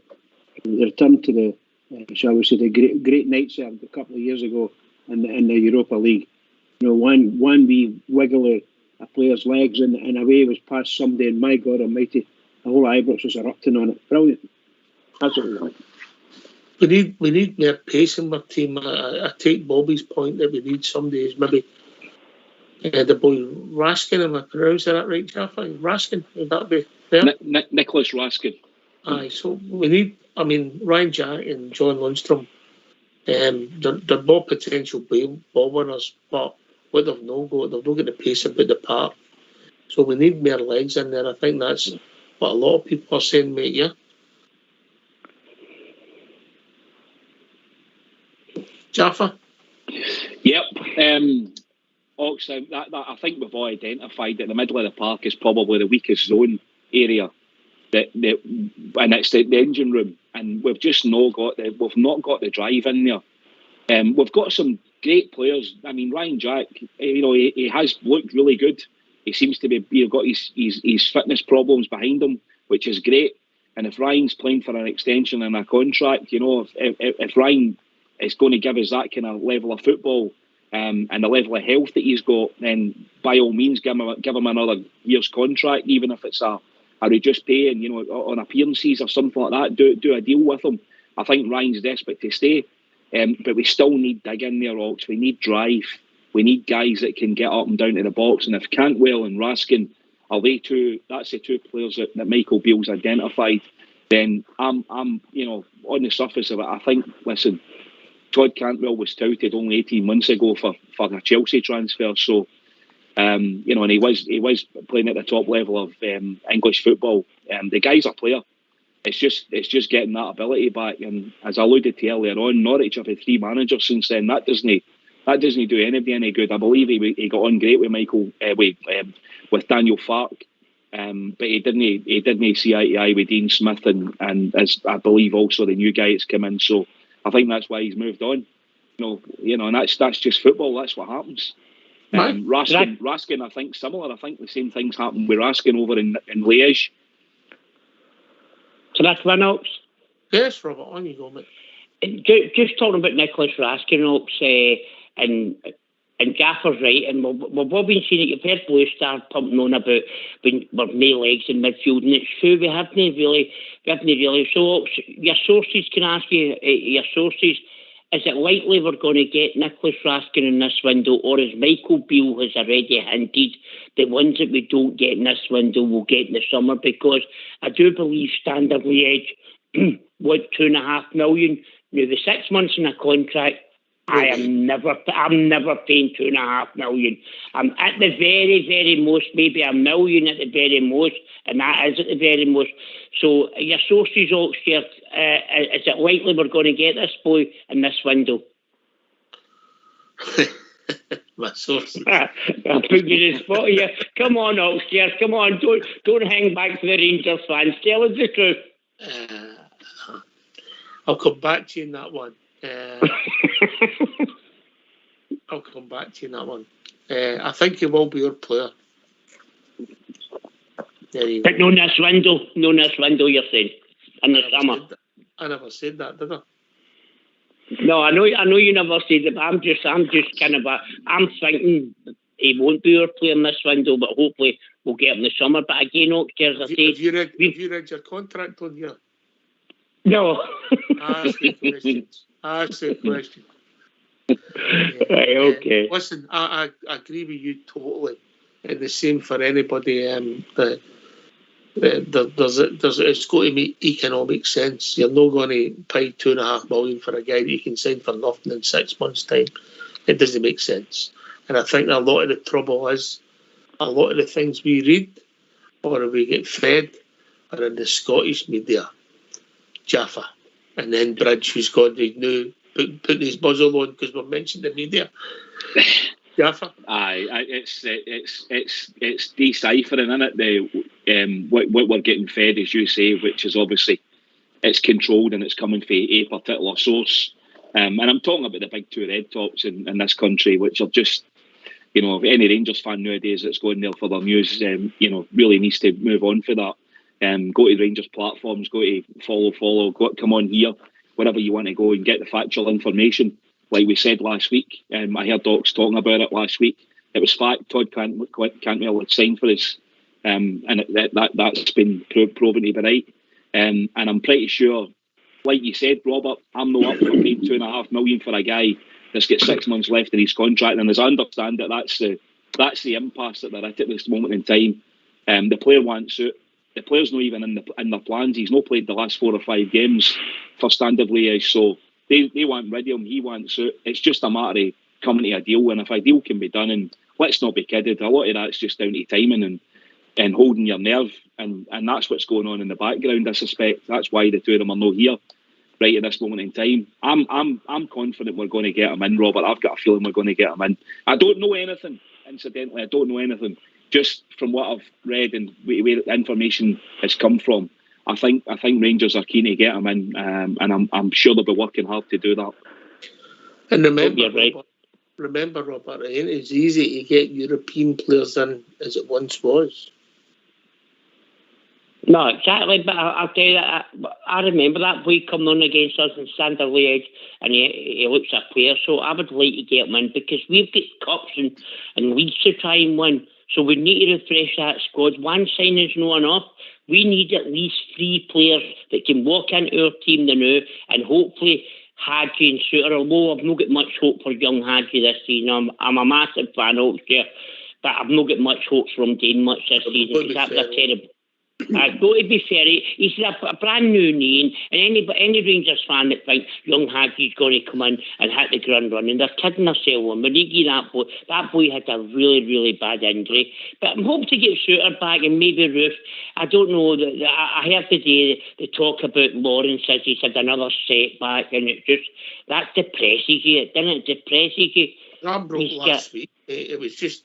return to the, shall we say, the great nights there a couple of years ago in the Europa League. You know, one wee wiggle of a player's legs and away was past somebody, and my God Almighty, the whole Ibrox was erupting on it. Brilliant. That's what we want. We need more pace in our team. I take Bobby's point that we need somebody who's maybe the boy Raskin. Am I pronouncing that right, Jaffa? Raskin, would that be fair? Nicholas Raskin. Aye, so we need. I mean, Ryan Jack and John Lundstrom. They're more potential ball winners, but what they've not got the pace about the park. So we need more legs in there. I think that's what a lot of people are saying, mate. Yeah. Jaffa? Yep. Ox, that I think we've all identified that the middle of the park is probably the weakest zone area. And it's the engine room, and we've just not got the drive in there. We've got some great players. I mean, Ryan Jack, he has looked really good. He seems to be got his fitness problems behind him, which is great. And if Ryan's playing for an extension and a contract, if Ryan is going to give us that kind of level of football and the level of health that he's got, then by all means give him another year's contract, even if it's a reduced pay and on appearances or something like that. Do a deal with him. I think Ryan's desperate to stay, but we still need dig in there, Ox. We need drive. We need guys that can get up and down to the box. And if Cantwell and Raskin are that's the two players that Michael Beale's identified, then I'm on the surface of it, I think, listen, Todd Cantwell was touted only 18 months ago for a Chelsea transfer. So, and he was playing at the top level of English football. The guy's a player. It's just getting that ability back. And as I alluded to earlier on, Norwich have had 3 managers since then. That doesn't do anybody any good. I believe he got on great with with Daniel Farke, but he didn't see eye to eye with Dean Smith and as I believe also the new guy that's come in. So I think that's why he's moved on. And that's just football. That's what happens. Raskin, I think similar. I think the same things happened with Raskin over in Liège. Can I come in, Ox? Yes, Robert, on you go, mate. Just talking about Nicholas Raskin, Ox, and Gaffer's right, and we've all been seeing it. You've heard Blue Star pumping on about we're no legs in midfield, and it's true, we haven't really. So, Ox, your sources, can I ask you, your sources, is it likely we're going to get Nicholas Raskin in this window, or as Michael Beale has already hinted, the ones that we don't get in this window we'll get in the summer? Because I do believe Standard Liège want $2.5 million. Now, the 6 months in a contract, I'm never paying $2.5 million. I'm at the very, very most, maybe $1 million at the very most, and that is at the very most. So your sources, Oxford, is it likely we're going to get this boy in this window? My sources. I'll put you in the spot here. Come on, Oxford, come on, don't hang back to the Rangers fans. Tell us the truth. I'll come back to you in that one. I'll come back to you in that one. I think he will be your player. But no this window, you're saying, in the summer. I never said that, did I? No, I know you never said it, but I'm just kind of I'm thinking he won't be your player in this window, but hopefully we'll get him in the summer. But again, as I said, have you read your contract on here? No. Ask the question. Right, okay. Listen, I agree with you totally. And the same for anybody. It's got to make economic sense. You're not going to pay $2.5 million for a guy that you can sign for nothing in 6 months' time. It doesn't make sense. And I think a lot of the trouble is a lot of the things we read or we get fed are in the Scottish media. Jaffa, and then Bridge, who's got the new putting his muzzle on because we've mentioned the media. Jaffa, it's deciphering, isn't it? What we're getting fed, as you say, which is obviously it's controlled and it's coming from a particular source. And I'm talking about the big two red tops in this country, which are just you know, if any Rangers fan nowadays that's going there for their news, you know, really needs to move on for that. Go to Rangers platforms, go to follow, come on here, wherever you want to go and get the factual information. Like we said last week, I heard Docs talking about it last week. It was fact. Todd Cantwell had signed for us, and that's been proven to be right. And I'm pretty sure, like you said, Robert, I'm not up for paying $2.5 million for a guy that's got 6 months left in his contract. And as I understand it, that's the impasse that they're at this moment in time. The player wants it. The player's not even in their plans. He's not played the last 4 or 5 games for Standard Liège, so they want rid of him. He wants it. It's just a matter of coming to a deal, and if a deal can be done, and let's not be kidded, a lot of that's just down to timing and holding your nerve, and that's what's going on in the background, I suspect. That's why the two of them are not here right at this moment in time. I'm confident we're going to get him in, Robert. I've got a feeling we're going to get him in. I don't know anything, incidentally. I don't know anything. Just from what I've read and where the information has come from, I think Rangers are keen to get him in, and I'm sure they'll be working hard to do that. And remember, right. Robert, it ain't as easy to get European players in as it once was. No, exactly, but I'll tell you that I remember that boy coming on against us in Standard Liège, and he looks a player, so I would like to get him in, because we've got cups and leagues to try and win, so we need to refresh that squad. One signing's not enough. We need at least 3 players that can walk into our team now, and hopefully Hadji and Shooter, although I've not got much hope for young Hadji this season. I'm a massive fan of Oxford, but I've not got much hope for him doing much this season, because that was a terrible... I've got to be fair, he's a brand new name, and any Rangers fan that thinks young Hadji's going to come in and hit the ground running, they're kidding themselves. When you get that boy had a really, really bad injury. But I'm hoping to get Shooter back and maybe Roof. I don't know. I heard today they talk about Lawrence as he's had another setback, and that depresses you. It doesn't depress you. I broke last week. It was just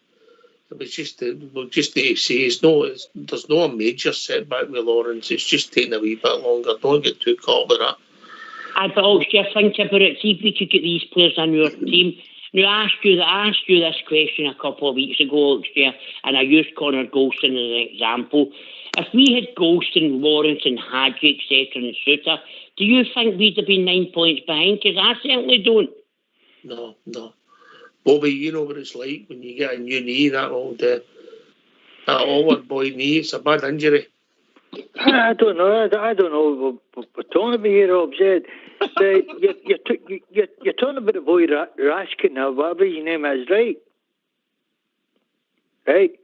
to say there's no a major setback with Lawrence. It's just taking a wee bit longer. Don't get too caught with that. But also, think about it. See if we could get these players on your team. Now, I asked you this question a couple of weeks ago, Oxford, and I used Connor Golston as an example. If we had Golston, Lawrence and Hadji, etc. and Suter, do you think we'd have been 9 points behind? Because I certainly don't. No. Bobby, you know what it's like when you get a new knee, that old boy knee. It's a bad injury. I don't know. I don't know what we're talking about here, Rob said. You're talking about the boy Raskin now, whatever his name is, right? Right.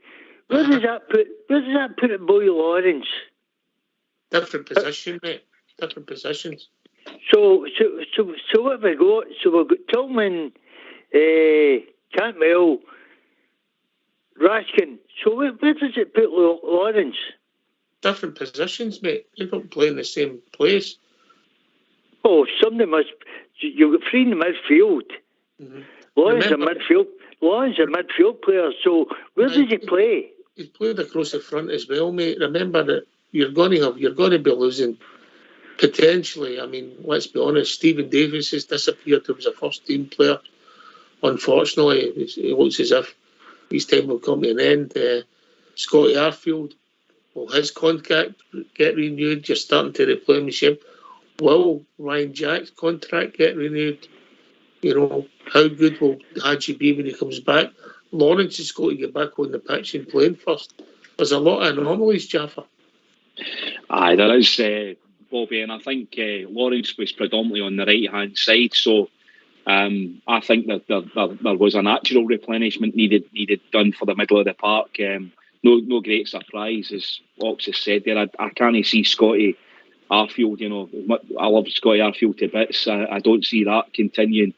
Where does that put the boy Lawrence? Different position, mate. Different positions. So what have we got? So we've got Tillman, Cantwell, Raskin. So where does it put Lawrence? Different positions, mate. They don't play in the same place. Oh, somebody must. You've got 3 in the midfield. Mm-hmm. Lawrence a midfield player. So where does he play? He's played across the front as well, mate. Remember that you're going to be losing potentially. I mean, let's be honest. Stephen Davis has disappeared. He was a first team player. Unfortunately, it looks as if his time will come to an end. Scotty Arfield, will his contract get renewed? You're starting to replenish him. Will Ryan Jack's contract get renewed? You know, how good will Hadji be when he comes back? Lawrence has got to get back on the pitch and playing first. There's a lot of anomalies, Jaffa. Aye, there is, Bobby, and I think Lawrence was predominantly on the right-hand side, so I think that there was a natural replenishment needed done for the middle of the park. No great surprise, as Ox has said there. I can't see Scotty Arfield, you know, I love Scotty Arfield to bits. I don't see that continuing.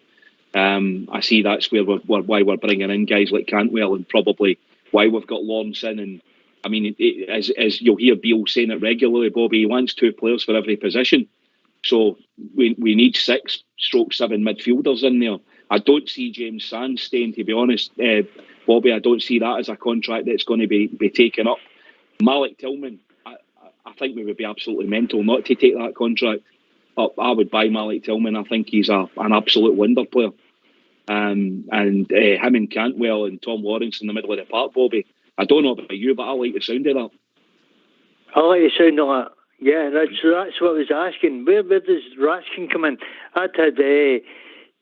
I see that's why we're bringing in guys like Cantwell, and probably why we've got Lawrence in. And I mean, as you'll hear Beale saying it regularly, Bobby, he wants 2 players for every position. So we need 6/7 midfielders in there. I don't see James Sands staying, to be honest, Bobby. I don't see that as a contract that's going to be taken up. Malik Tillman, I think we would be absolutely mental not to take that contract up. I would buy Malik Tillman. I think he's an absolute wonder player. and him and Cantwell and Tom Lawrence in the middle of the park, Bobby. I don't know about you, but I like the sound of that. I like the sound of that. Yeah, that's what I was asking. Where does Raskin come in? I'd had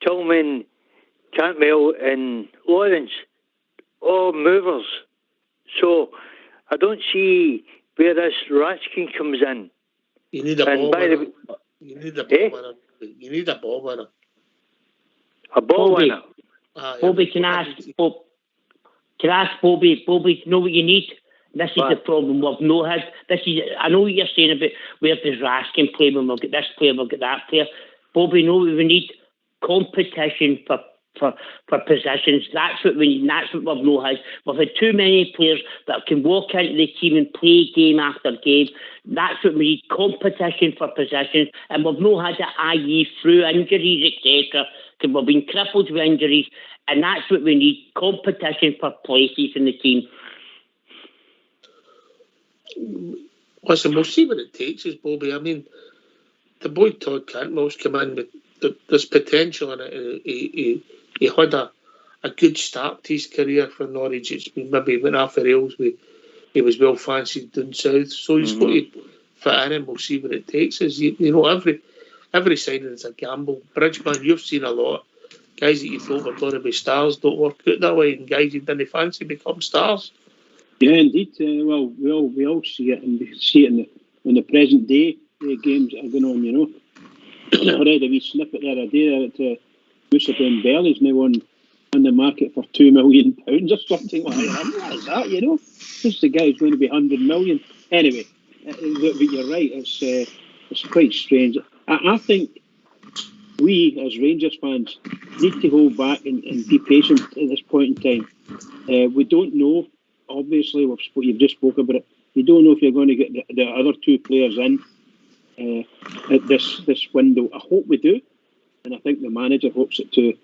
Tillman, Cantwell and Lawrence, all movers. So I don't see where this Raskin comes in. You need a ball winner. You need a ball winner. You need a ball winner. A ball winner. Bobby, can I ask Bobby, you know what you need? This is the problem we've no had. I know what you're saying about where does Raskin play when we'll get this player, we'll get that player. Bobby, you know what we need? Competition for possessions. That's what we need, and that's what we've no had. We've had too many players that can walk into the team and play game after game. That's what we need, competition for possessions, and we've no had it, i.e. through injuries, etc., because we've been crippled with injuries, and that's what we need, competition for places in the team. Listen, we'll see what it takes us, Bobby. I mean, the boy Todd Cantwell's come in with there's potential in it. He had a good start to his career for Norwich. It's been maybe went off the rails. He was well fancied down south, so he's got to fit in, and we'll see what it takes us. You know, every signing is a gamble. Bridgeman, you've seen a lot. Guys that you thought were going to be stars don't work out that way, and guys you didn't fancy become stars. Yeah, indeed. Well, we all see it, and we see it in the present day games that are going on. You know, I read a wee snippet the other day that Musa Dembele is now on the market for £2 million or something like that. What is that? You know, this the guy who's going to be 100 million. Anyway, but you're right. It's quite strange. I think we as Rangers fans need to hold back and be patient at this point in time. We don't know. Obviously, you've just spoken about it. You don't know if you're going to get the other two players in at this window. I hope we do, and I think the manager hopes it too.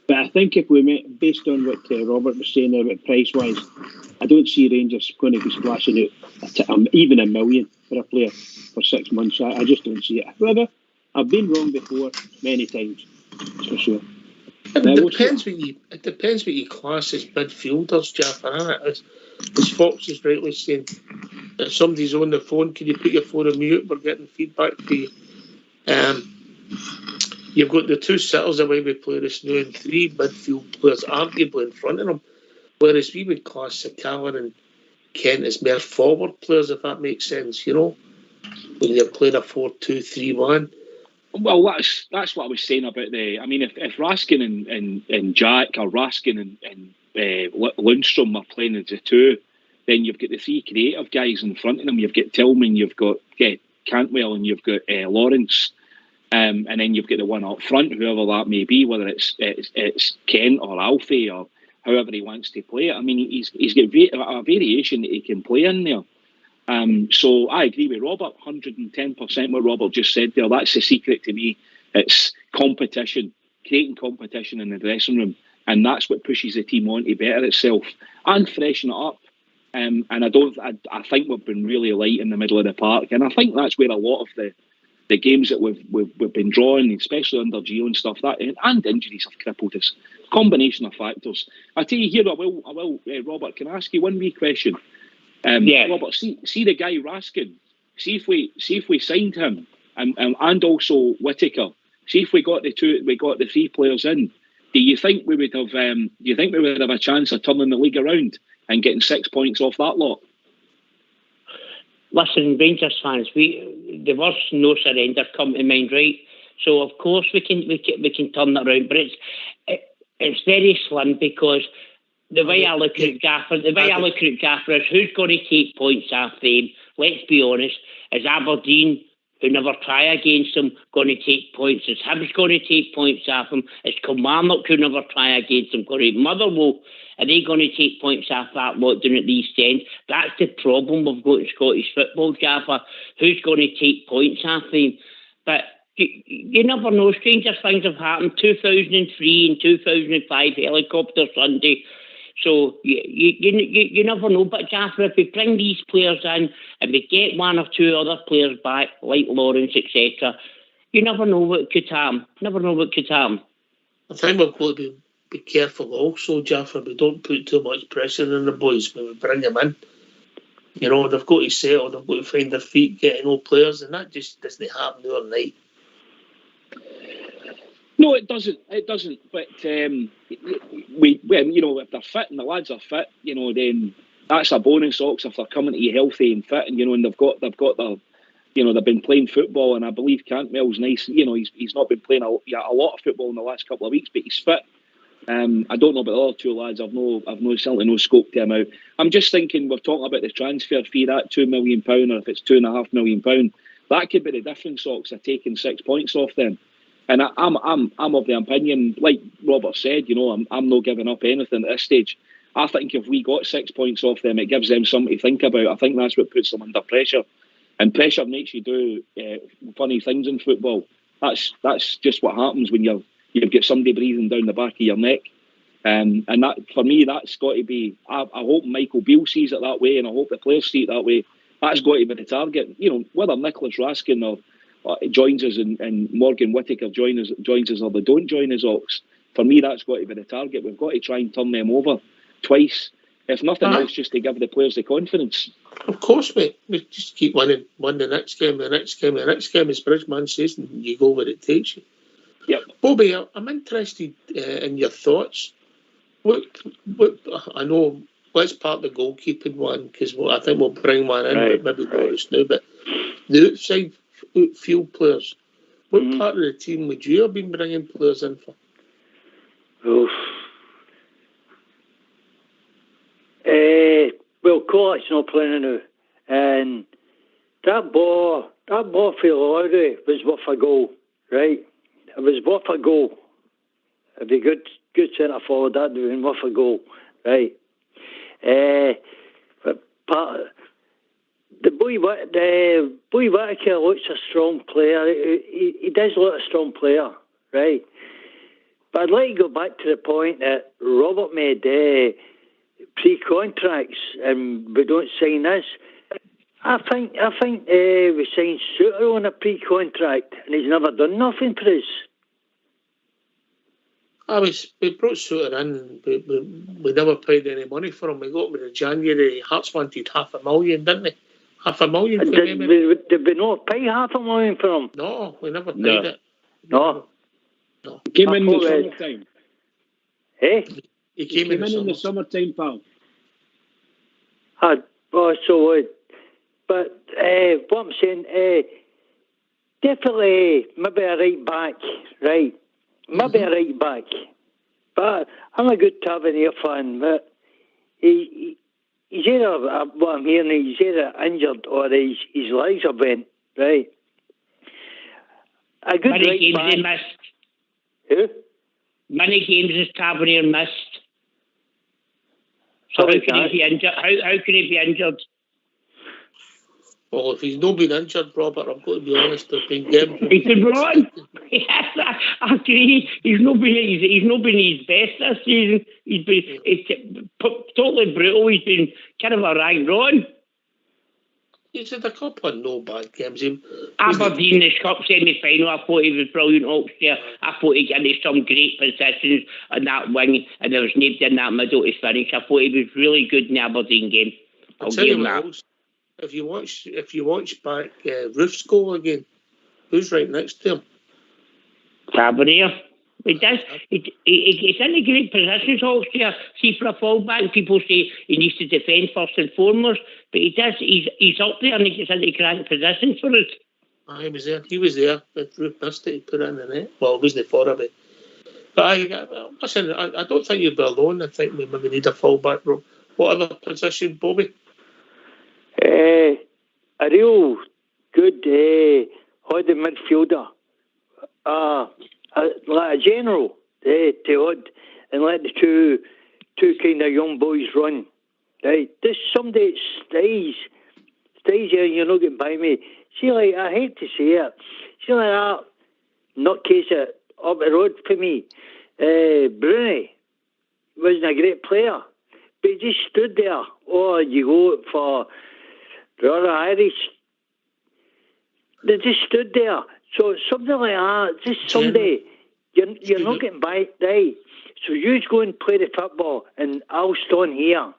But I think if we based on what Robert was saying about price-wise, I don't see Rangers going to be splashing out even $1 million for a player for 6 months. I just don't see it. However, I've been wrong before many times, for sure. It depends what you class as midfielders, Jeff. As Fox is rightly saying, if somebody's on the phone, can you put your phone on mute? We're getting feedback to you. You've got the two sitters away with players now and 3 midfield players arguably in front of them, whereas we would class Sakala and Kent as mere forward players, if that makes sense, you know, when you're playing a 4-2-3-1. Well, that's what I was saying about I mean, if Raskin and Jack, or Raskin and Lundstrom are playing as the two, then you've got the 3 creative guys in front of them. You've got Tillman, you've got Cantwell, and you've got Lawrence, and then you've got the one up front, whoever that may be, whether it's Kent or Alfie or however he wants to play it. I mean, he's got a variation that he can play in there. So I agree with Robert, 110% what Robert just said there. That's the secret to me. It's competition, creating competition in the dressing room, and that's what pushes the team on to better itself and freshen it up. And I think we've been really light in the middle of the park, and I think that's where a lot of the games that we've been drawing, especially under Gio and stuff, that and injuries have crippled us. Combination of factors. I tell you here, I will, Robert. Can I ask you one wee question? Robert, see the guy Raskin. See if we signed him, and also Whittaker. See if we got the 3 players in. Do you think we would have? Do you think we would have a chance of turning the league around and getting 6 points off that lot? Listen, Rangers fans, the words no surrender come to mind, right? So of course we can turn that around, but it's very slim, because the way I look at Gaffer is who's going to take points after him. Let's be honest. Is Aberdeen, who never try against them, going to take points? Is Hibs going to take points off him? Is Kilmarnock, who never try against them, going to Motherwell? Are they going to take points off that lot down at the East End? That's the problem we've got in Scottish football, Gaffer. Who's going to take points after him? But you never know. Stranger things have happened. 2003 and 2005, Helicopter Sunday. So you never know. But Gaffer, if we bring these players in and we get 1 or 2 other players back, like Lawrence, etc., you never know what could happen. I think we've got to be be careful also, Jaffa. We don't put too much pressure on the boys when we bring them in. You know, they've got to settle, they've got to find their feet, getting old players, and that just doesn't happen overnight. No, it doesn't. It doesn't. But we you know, if they're fit and the lads are fit, you know, then that's a bonus. Ox, if they're coming to you healthy and fit, and you know, and they've got their, you know, they've been playing football, and I believe Cantwell's nice. You know, he's not been playing a lot of football in the last couple of weeks, but he's fit. I don't know about the other two lads. I've certainly no scope to him out. I'm just thinking, we're talking about the transfer fee, that £2 million, or if it's £2.5 million, that could be the difference, Ox, of taking 6 points off them. And I'm of the opinion, like Robert said, you know, I'm not giving up anything at this stage. I think if we got 6 points off them, it gives them something to think about. I think that's what puts them under pressure, and pressure makes you do funny things in football. That's just what happens when you've got somebody breathing down the back of your neck. And that, for me, that's got to be, I hope Michael Beale sees it that way, and I hope the players see it that way. That's got to be the target. You know, whether Nicholas Raskin or joins us and Morgan Whittaker joins us or they don't join us, Ox, for me, that's got to be the target. We've got to try and turn them over twice, if nothing else, just to give the players the confidence. Of course, mate. We just keep winning. Win the next game, the next game, the next game, as Bridgeman says, and you go where it takes you. Yep. Bobby, I'm interested in your thoughts. What I know, let's part the goalkeeping one, because I think we'll bring one in, but maybe not just now. But the outside field players, what part of the team would you have been bringing players in for? Oof. Well, Kovacs not playing now, and that ball for Lowry was worth a goal, right? It was worth a goal. It'd be good centre forward. That'd have been worth a goal, right? But the boy Whittaker looks a strong player. He does look a strong player, right? But I'd like to go back to the point that Robert made pre-contracts, and we don't sign this. I think we signed Suter on a pre-contract, and he's never done nothing for us. We brought Suter in, we never paid any money for him. We got him in January. Hearts wanted $500,000, didn't they? $500,000 for him. Did we not pay $500,000 for him? No, we never paid it. No. He came in the summertime. He came in the summertime, pal. So but what I'm saying, definitely maybe a right back, right? Maybe a right back. But I'm a good Tavernier fan, but he's either, what I'm hearing, he's either injured or his legs are bent, right? A good Many right games he back. missed. Who? Many games has Tavernier missed. So Sorry, how can he be injured? How can he be injured? Well, if he's not been injured, Robert, I've got to be honest, there's been games. He's been wrong. Yes, I agree. He's not been his best this season. He's been totally brutal. He's been kind of a rank wrong. He's had a couple of no bad games. Aberdeen, the Cup semi-final, I thought he was brilliant up there. I thought he got into some great positions on that wing, and there was nobody in that middle to finish. I thought he was really good in the Aberdeen game. I'll give him that. Else, if you watch back Roof's goal again, who's right next to him? Tavernier. He does. He's in a great position, Hawkster. See, for a fullback, people say he needs to defend first and foremost, but he does. He's up there and he gets into great positions for it. He was there. He was there. But Roof missed it. He put it in the net. Well, it wasn't for it. But listen, I don't think you'll be alone. I think we maybe need a fullback. What other position, Bobby? A real good holding midfielder. Like a general to Odd, and let the two kind of young boys run. Right? This somebody stays here and you're not getting by me. See, like, I hate to say it. See, like that nutcase up the road for me. Bruni wasn't a great player, but he just stood there. Or you go for the other Irish. They just stood there. So something like that, just somebody You're not getting by, right? So you go and play the football, and I'll stand here.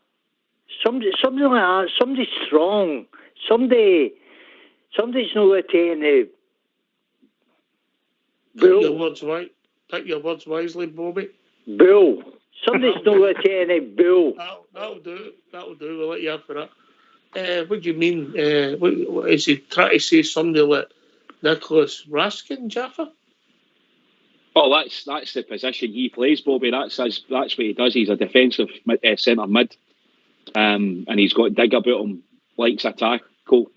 Something like that. Somebody strong. Somebody's not going to take any. Pick your words right. Pick your words wisely, Bobby. Bull. Somebody's not going to take any bull. That'll do. We'll let you have for that. What do you mean? What is he trying to say? Somebody like Nicholas Raskin, Jaffa? Oh, that's the position he plays, Bobby. That's what he does. He's a defensive centre mid, and he's got dig about him, likes a tackle.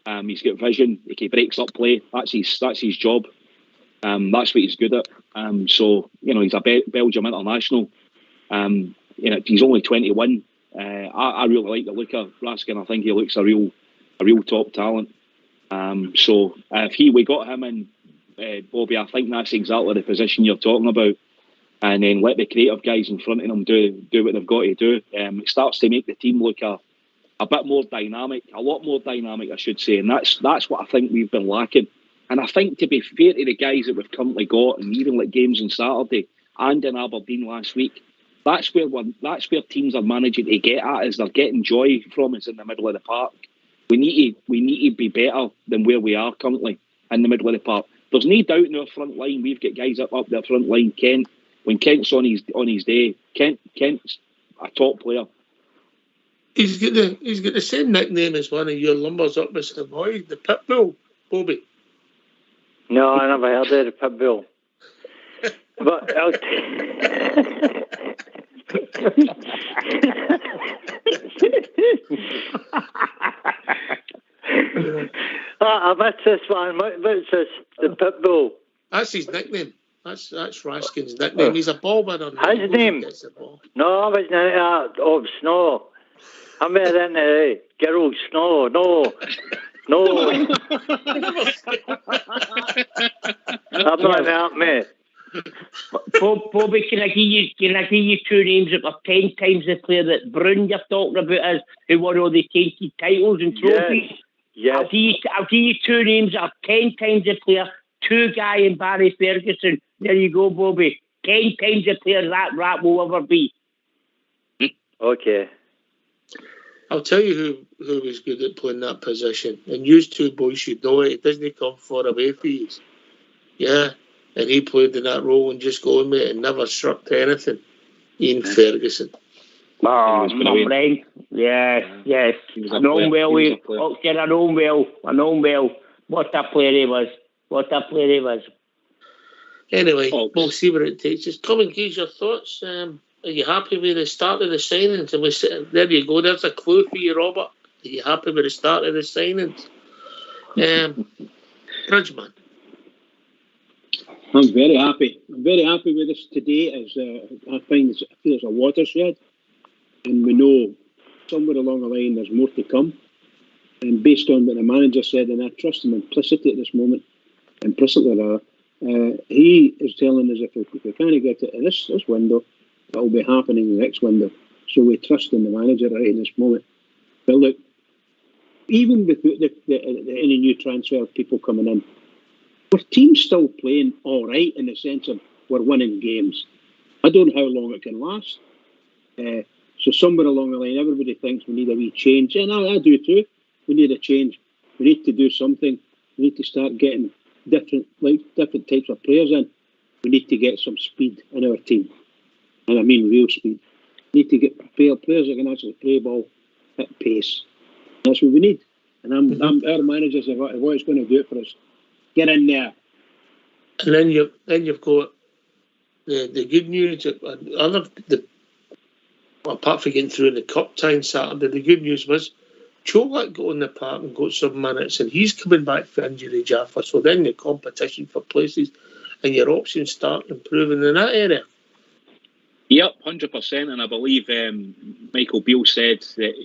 He's got vision. He breaks up play. That's his job. That's what he's good at. So he's a Belgium international. He's only 21. I really like the look of Raskin. I think he looks a real top talent. So if we got him in, Bobby, I think that's exactly the position you're talking about. And then let the creative guys in front of them do what they've got to do. It starts to make the team look a bit more dynamic, a lot more dynamic, I should say. And that's what I think we've been lacking. And I think, to be fair to the guys that we've currently got, and even like games on Saturday and in Aberdeen last week, that's where teams are managing to get at, is they're getting joy from us in the middle of the park. We need to be better than where we are currently in the middle of the park. There's no doubt in our front line. We've got guys up the front line. Kent, when Kent's on his day, Kent's a top player. He's got the same nickname as one of your lumbers up, Mr. Boy, the Pitbull, Bobby. No, I never heard of the Pitbull. But I missed this one. What's this? The Pitbull. That's his nickname. That's Raskin's nickname. He's a ball winner. His name? No, I wasn't into that. Oh, Snow. I'm very into girls. Snow. No. I'm not that, mate. Bobby, can I give you two names that were 10 times the player that Brown you're talking about is, who won all the tainted titles and trophies? Yes. I'll give you two names that are 10 times the player, two guy and Barry Ferguson. There you go, Bobby. 10 times the player that rat will ever be. Okay. I'll tell you who was good at playing that position. And you two boys should know it. It doesn't come far away for you. Yeah. And he played in that role and just going with it and never shirked anything. Ian Ferguson. Oh, my friend. Yes. I know him well. I know him well. What a player he was. Anyway, we'll see where it takes us. Come and give your thoughts. Are you happy with the start of the signings? And there you go. There's a clue for you, Robert. Are you happy with the start of the signings? Bridgeman. I'm very happy. I'm very happy with this today. As I feel it's a watershed, and we know somewhere along the line there's more to come. And based on what the manager said, and I trust him implicitly at this moment, he is telling us if we can't get it in this window, it will be happening in the next window. So we trust in the manager right in this moment. But look, even with any new transfer people coming in, our team's still playing all right in the sense of we're winning games. I don't know how long it can last. So somewhere along the line, everybody thinks we need a wee change. And I do too. We need a change. We need to do something. We need to start getting different types of players in. We need to get some speed in our team. And I mean real speed. We need to get players that can actually play ball at pace. That's what we need. And our managers have what it's going to do it for us. Get in there. And then you've got the good news. Apart from getting through in the cup time Saturday, the good news was Cholak got on the park and got some minutes, and he's coming back for injury, Jaffa. So then the competition for places and your options start improving in that area. Yep, 100%. And I believe Michael Beale said that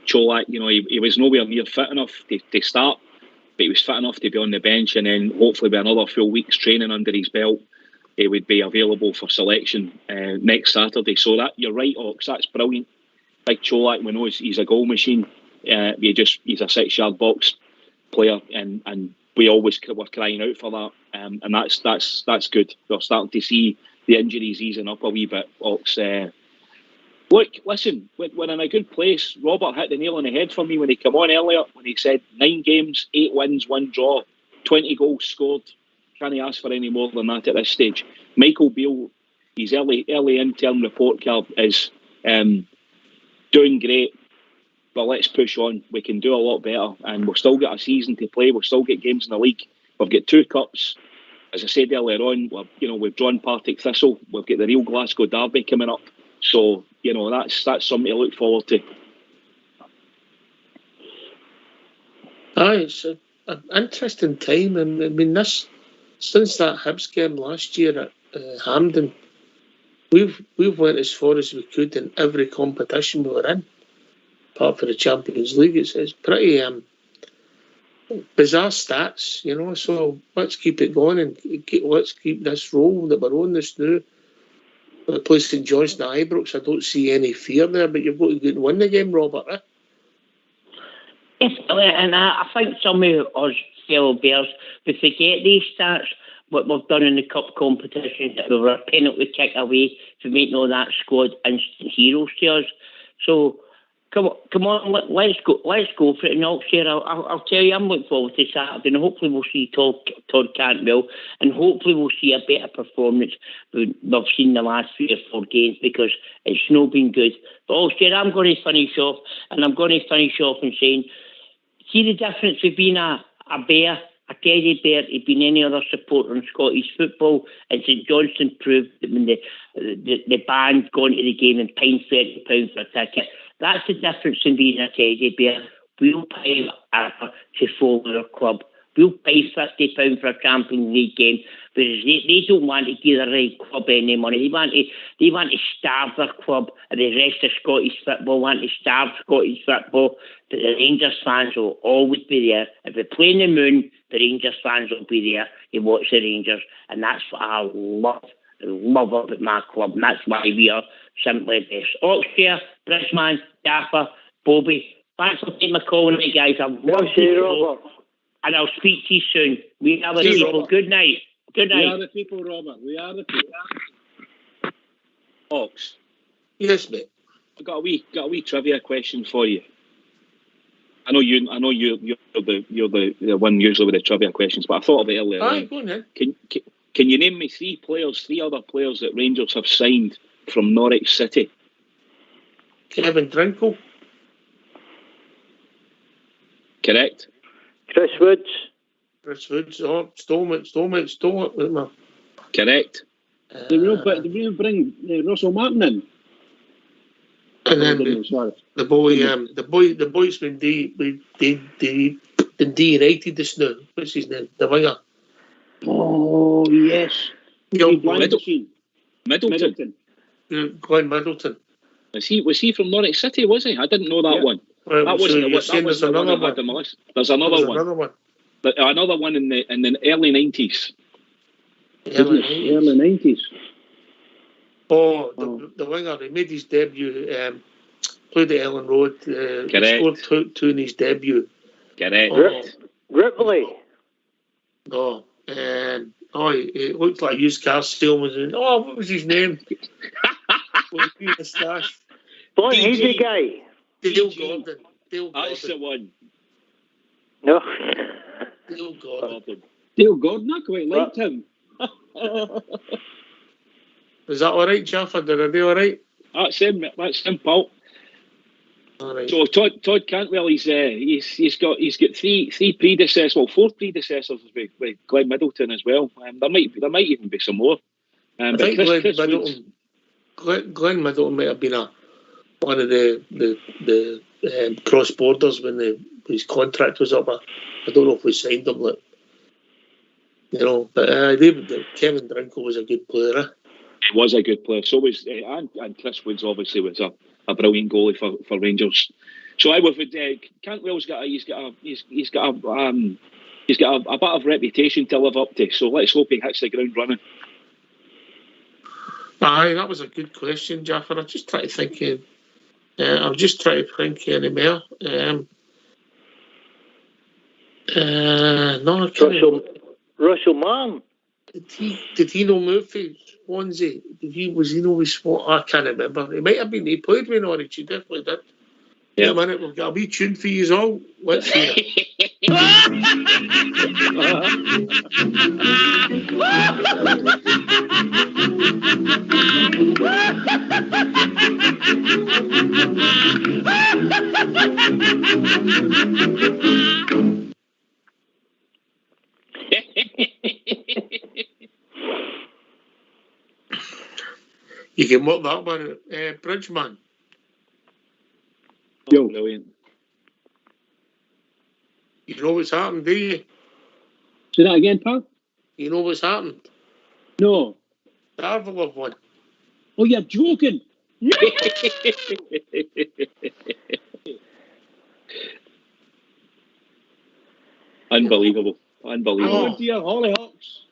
Cholak, he was nowhere near fit enough to start, but he was fit enough to be on the bench, and then hopefully with another full week's training under his belt, he would be available for selection next Saturday. So that you're right, Ox. That's brilliant. Big Cholak, we know he's a goal machine. He's a 6-yard box player, and we always were crying out for that. and that's good. We're starting to see the injuries easing up a wee bit. Ox, look, listen, we're in a good place. Robert hit the nail on the head for me when he came on earlier, when he said 9 games, 8 wins, 1 draw, 20 goals scored. Can't ask for any more than that at this stage. Michael Beale, his early interim report card is doing great, but let's push on. We can do a lot better, and we've still got a season to play. We've still got games in the league. We've got 2 cups. As I said earlier on, we've drawn Partick Thistle. We've got the real Glasgow Derby coming up. So, that's something to look forward to. It's an interesting time. I mean, since that Hibs game last year at Hampden, we've went as far as we could in every competition we were in, apart from the Champions League. It's pretty bizarre stats, so let's keep it going and let's keep this roll that we're on this now. The place in Johnson at Ibrox, I don't see any fear there, but you've got to go and win the game, Robert. Yes, and I think some of us fellow Bears, we forget these stats, what we've done in the cup competitions, that we were a penalty kick away from making all that squad instant heroes to us. So, come on, let's go for it. And next year, I'll tell you, I'm looking forward to Saturday, and hopefully we'll see Todd Cantwell, and hopefully we'll see a better performance than we've seen the last 3 or 4 games, because it's not been good. But next year, I'm going to finish off, and I'm going to finish off in saying, see the difference of being a bear, a teddy bear, to being any other supporter in Scottish football. And St Johnstone proved that when the band gone to the game and paying £30 for a ticket, that's the difference in being a teddy bear. We'll pay to follow our club. We'll pay £50 for a Champions League game, whereas they don't want to give the right club any money. They want to starve their club, and the rest of Scottish football want to starve Scottish football. But the Rangers fans will always be there. If we play in the moon, the Rangers fans will be there to watch the Rangers, and that's what I love about my club, and that's why we are simply best. Oxford, Bridgeman, Gaffer, Bobby, thanks for taking my call tonight, guys. I've loved you, and I'll speak to you soon. We are the people. Robert. Good night. Good night. We are the people, Robert. We are the people. Ox, Yes, mate. I've got a wee trivia question for you. I know you're the one usually with the trivia questions, but I thought of it earlier. Aye, go on then. Can you name me 3 other players that Rangers have signed from Norwich City? Kevin Drinkle. Correct. Chris Woods. Stole it. Correct. Did we bring Russell Martin in? And then the boy's been de-rated this now. What's his name? The winger. Oh, yes. Middleton. Glenn Middleton. Was he from Norwich City, was he? I didn't know that one. Well, That wasn't the one I had on my list. There's another one. But another one in the early 90s. Early 90s. The winger, he made his debut, played at Ellen Road. He scored 2 in his debut. Correct. Ripley. It looked like a used car salesman. What was his name? With a moustache. Blonde hazy guy. Dale Gordon. That's the one. No. Dale Gordon. Dale Gordon, I quite liked him. Is that all right, Jaffa? Did I do all right? That's him, Paul. All right. So Todd Cantwell, he's got 3 predecessors, 4 predecessors with Glenn Middleton as well. There might even be some more. I think Glenn Middleton might have been one of the cross borders when his contract was up. I don't know if we signed him, but Kevin Drinkle was a good player. He was a good player. So was and Chris Woods obviously was a brilliant goalie for Rangers. So I would Cantwell's got a bit of reputation to live up to. So let's hope he hits the ground running. Aye, that was a good question, Jaffa. I'm just trying to think. Any more. No, I can't. Russell Martin. Did he not move for Swansea? Was he not with Swansea? I can't remember. He might have been. He played with Norwich. He definitely did. Yeah, a minute. We've got a wee tune for you all. Let's hear it. You can work that one, Bridgeman. Yo, brilliant. You know what's happened, do you? Say that again, pal? You know what's happened? No. Darvel have won. Oh, you're joking. Unbelievable. Oh, dear Hollyhawks.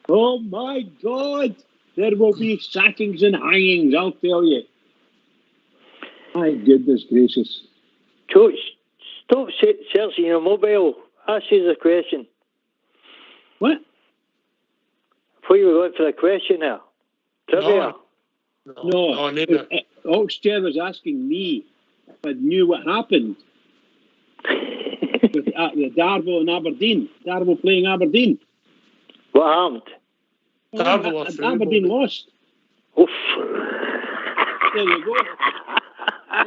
Oh, my God. There will be sackings and hangings, I'll tell you. My goodness gracious. Coach, stop searching your mobile. Ask you the question. What? I thought you were going for a question now. Trivia. No. Neither. Oxchair was asking me if I knew what happened with Darvel and Aberdeen. Darvel playing Aberdeen. What happened? Aberdeen lost. Oof. There you go. I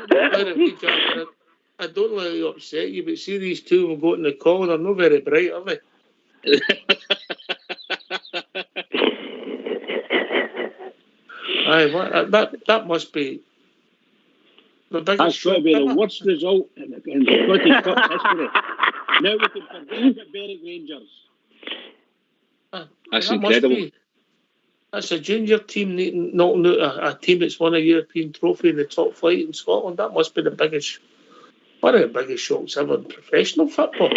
don't let it upset you, but see these two will go in the call. They're not very bright, are they? Aye, that must be the biggest. That's got to be the worst result in Scottish Cup history. Now we can forget about Berwick Rangers. That's incredible. That's a junior team knocking out a team that's won a European trophy in the top flight in Scotland. That must be one of the biggest shocks ever in professional football.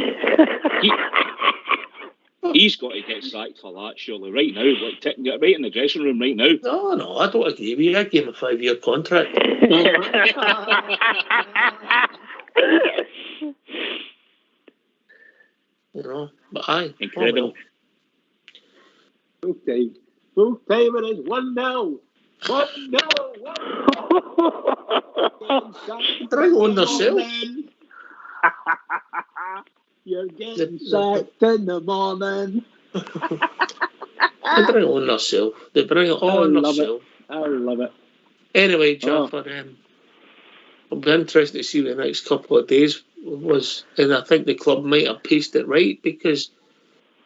He's got to get sacked for that, surely, right now. Like, right in the dressing room right now. No, I don't agree with you. I gave him a 5-year contract. But aye. Incredible. Okay. Full time it is 1-0. 1-0. Bring on yourself. You're getting sacked in the morning. They bring it on themselves. They bring it on themselves. I love it. Anyway, Jaffa, I'll be interested to see what the next couple of days was. And I think the club might have paced it right, because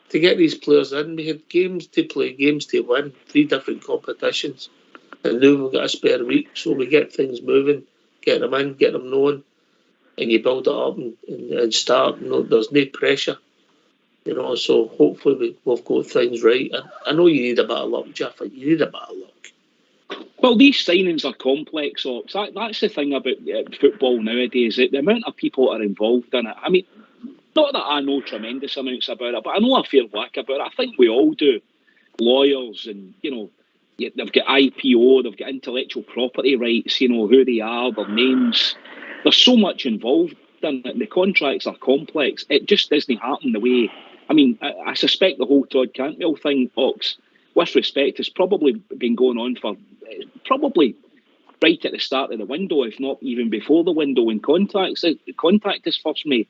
to get these players in, we had games to play, games to win, 3 different competitions. And now we've got a spare week, so we get things moving, get them in, get them known, and you build it up and start. There's no pressure. So hopefully we've got things right. I know you need a bit of luck, Jaffa. You need a bit of luck. Well, these signings are complex, Ox. That's the thing about football nowadays. The amount of people that are involved in it. I mean, not that I know tremendous amounts about it, but I know a fair whack about it. I think we all do. Lawyers and, they've got IPO, they've got intellectual property rights, who they are, their names. There's so much involved in it. The contracts are complex. It just doesn't happen the way... I mean, I suspect the whole Todd Cantwell thing, Ox, with respect, has probably been going on for probably right at the start of the window, if not even before the window, when contact is first made.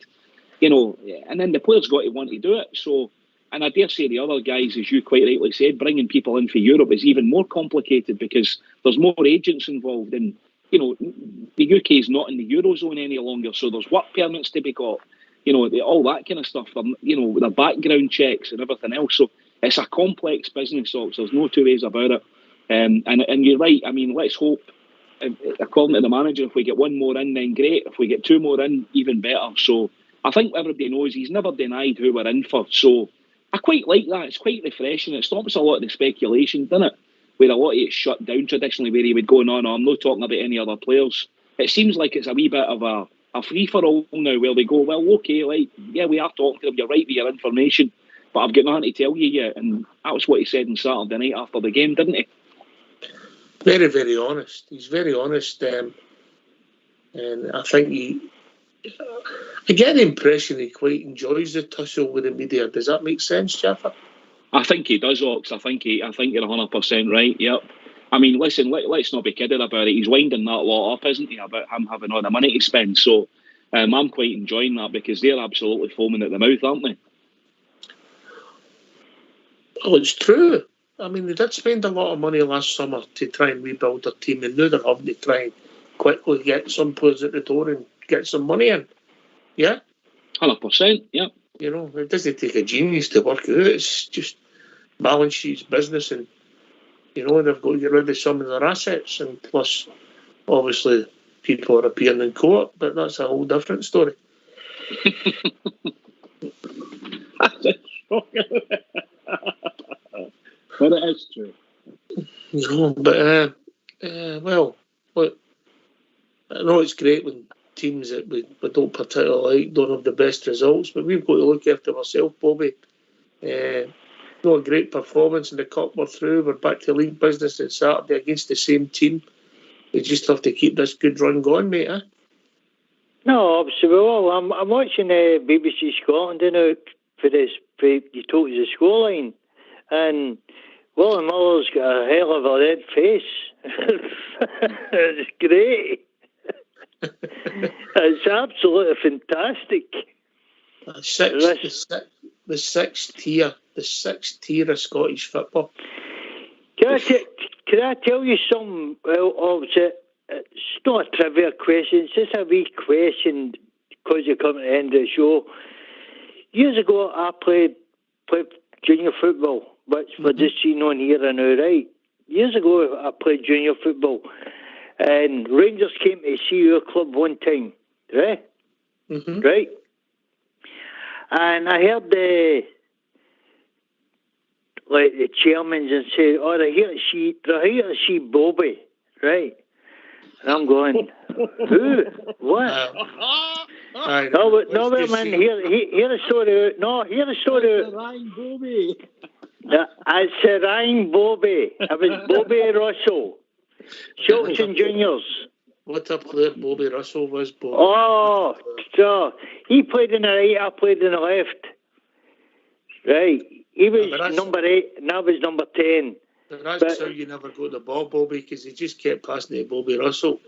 And then the players got to want to do it. So, and I dare say the other guys, as you quite rightly said, bringing people in for Europe is even more complicated because there's more agents involved. And, the UK is not in the Eurozone any longer, so there's work permits to be got, all that kind of stuff, the background checks and everything else. So it's a complex business, so there's no two ways about it. And you're right. I mean, let's hope, according to the manager, if we get one more in, then great. If we get 2 more in, even better. So I think everybody knows he's never denied who we're in for. So I quite like that. It's quite refreshing. It stops a lot of the speculation, doesn't it? Where a lot of it's shut down traditionally, where he would go, no, I'm not talking about any other players. It seems like it's a wee bit of a free-for-all now, where they go, well, okay, we are talking to them, you're right with your information, but I've got nothing to tell you yet. And that was what he said on Saturday night after the game, didn't he? Very, very honest. He's very honest. And I think I get the impression he quite enjoys the tussle with the media. Does that make sense, Jaffa? I think he does, Ox. I think you're 100% right. Yep. I mean, listen, let's not be kidding about it. He's winding that lot up, isn't he, about him having all the money to spend? So I'm quite enjoying that because they're absolutely foaming at the mouth, aren't they? Oh, it's true. I mean, they did spend a lot of money last summer to try and rebuild their team, and now they're having to try and quickly get some players at the door and get some money in. Yeah? 100%, yeah. You know, it doesn't take a genius to work it out. It's just balance sheets business, and, you know, they've got to get rid of some of their assets, and plus, obviously, people are appearing in court, but that's a whole different story. But it is true. You know, but, well, look, I know it's great when teams that we don't particularly like don't have the best results, but we've got to look after ourselves, Bobby. Not a great performance in the Cup. We're through. We're back to league business on Saturday against the same team. We just have to keep this good run going, mate, eh? No, absolutely. Well, I'm watching BBC Scotland, you know, for you told us the scoreline, and William Miller's got a hell of a red face. It's great. It's absolutely fantastic. The sixth tier of Scottish football. Can I tell you something? Well, it's not a trivia question. It's just a wee question because you're coming to the end of the show. Years ago, I played junior football, which we're just seeing on here and now, right? Years ago, I played junior football, and Rangers came to see our club one time, right? Mm-hmm. Right? And I heard the chairman and say, "Oh, they're here to see Bobby," right? And I'm going, who? What? No, man. Hear the story. No, hear the story. Ryan Bobby. I said Ryan Bobby. It was Bobby Russell, Chilton Juniors. What a player Bobby Russell was, Bobby. Oh, so he played in the right, I played in the left. Right. He was number 8, and I was number 10. That's how you never got the ball, Bobby, because he just kept passing it to Bobby Russell.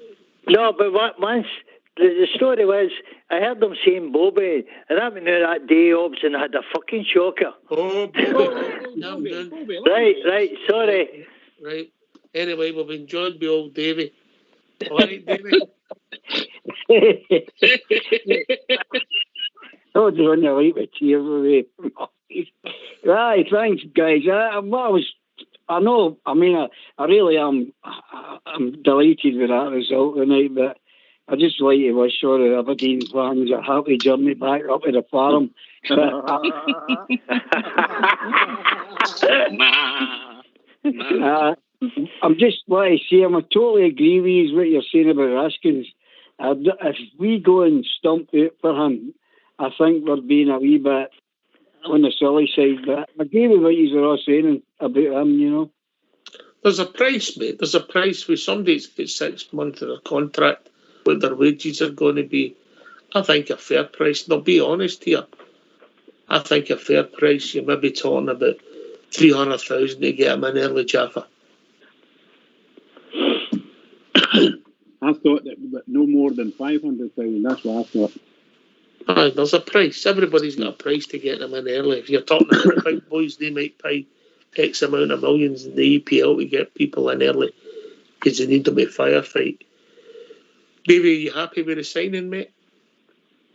No, but once the story was, I heard them saying Bobby, and I went there that day, Obs, and I had a fucking shocker. Oh, Bobby. Right, sorry. Right. Anyway, we've enjoyed the old Davy. All right, Davy. Oh, don't you like the tears away? Right, thanks, guys. I really am. I'm delighted with that result tonight, but I just like to wish all the Aberdeen fans a happy journey back up to the farm. I'm just want to say, I totally agree with what you're saying about Raskin. If we go and stump out for him, I think we're being a wee bit on the silly side. But I agree with what you're all saying about him, you know. There's a price, mate. There's a price with somebody that's got 6 months of their contract, what their wages are going to be. I think a fair price. Now, be honest here. I think a fair price. You may be talking about 300,000 to get him in early, Jaffa. I thought that no more than 500,000. That's what I thought. Aye, there's a price. Everybody's got a price to get them in early. If you're talking about the big boys, they might pay X amount of millions in the EPL to get people in early because they need them to firefight. Davey, are you happy with the signing, mate?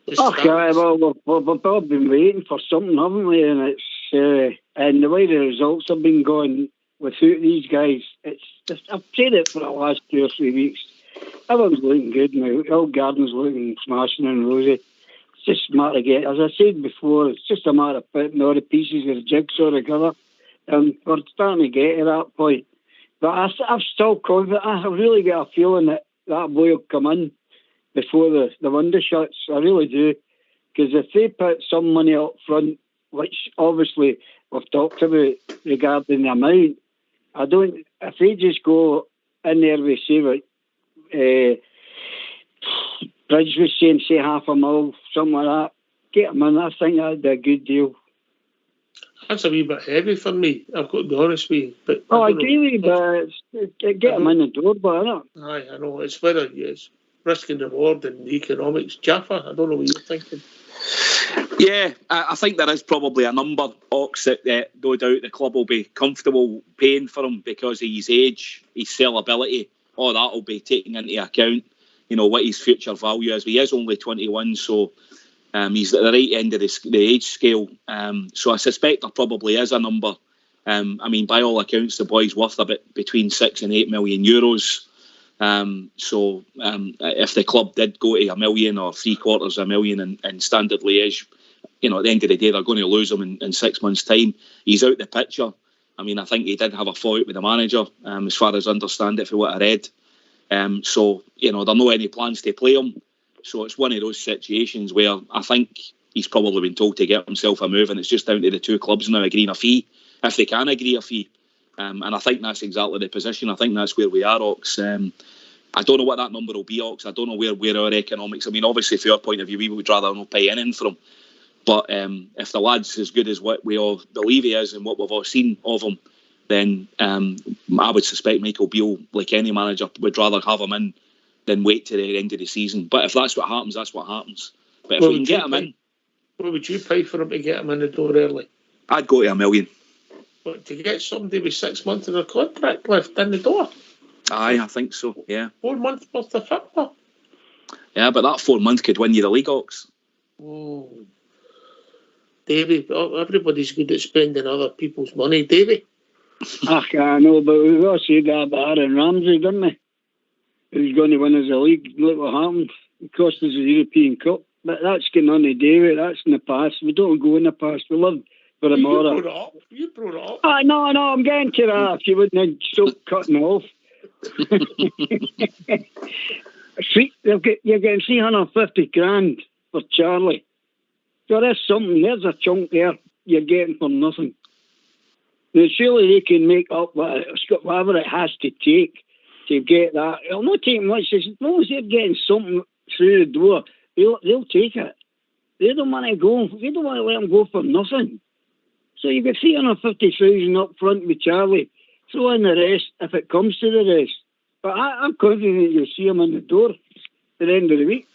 Okay, well, we've all been waiting for something, haven't we? And it's and the way the results have been going without these guys, it's just, I've said it for the last 2 or 3 weeks. Everyone's looking good now. All Garden's looking smashing and rosy. It's just a matter of getting, as I said before, it's just a matter of putting all the pieces of the jigsaw together. And we're starting to get to that point. But I'm still confident. I really get a feeling that boy will come in before the window shuts. I really do. Because if they put some money up front, which obviously we've talked about regarding the amount, if they just go in there with, say, Bridge was saying, say $500,000, something like that. Get him in. I think that'd be a good deal. That's a wee bit heavy for me, I've got to be honest with you. But I agree with you, but get him in the door, but innit? Aye, I know. It's whether it's risk and reward and the economics. Jaffa, I don't know what you're thinking. Yeah, I think there is probably a number, Ox, that no doubt the club will be comfortable paying for him because of his age, his sellability. All that will be taken into account, what his future value is. He is only 21, so he's at the right end of the age scale. So I suspect there probably is a number. By all accounts, the boy's worth between 6 and 8 million euros. So if the club did go to $1 million or $750,000 in standard liège, at the end of the day, they're going to lose him in 6 months' time. He's out the picture. I think he did have a fight with the manager, as far as I understand it, for what I read. So, there are no any plans to play him. So it's one of those situations where I think he's probably been told to get himself a move, and it's just down to the two clubs now agreeing a fee, if they can agree a fee. And I think that's exactly the position. I think that's where we are, Ox. I don't know what that number will be, Ox. I don't know where our economics... obviously, from our point of view, we would rather not pay anything for him. But if the lad's as good as what we all believe he is and what we've all seen of him, then I would suspect Michael Beale, like any manager, would rather have him in than wait to the end of the season. But if that's what happens, that's what happens. But if we can get him in... What would you pay for him to get him in the door early? I'd go to $1 million. But to get somebody with 6 months of their contract left in the door? Aye, I think so, yeah. 4 months worth of football? Yeah, but that 4 months could win you the league, Ox. Oh. Davey, everybody's good at spending other people's money, Davey. I know, but we've all said that about Aaron Ramsey, didn't we? Who's going to win us a league? Look what happened. It cost us a European Cup. But that's getting on the day. That's in the past. We don't go in the past. We live for tomorrow. You brought it up. No, I'm getting to that. If you wouldn't stop cutting off. You're getting 350 grand for Charlie. So there's something. There's a chunk there you're getting for nothing. Now, surely they can make up whatever it has to take to get that. It'll not take much. As long as they're getting something through the door, they'll take it. They don't want to go. They don't want to let them go for nothing. So you get 350,000 up front with Charlie. Throw in the rest if it comes to the rest. But I'm confident you'll see him in the door at the end of the week.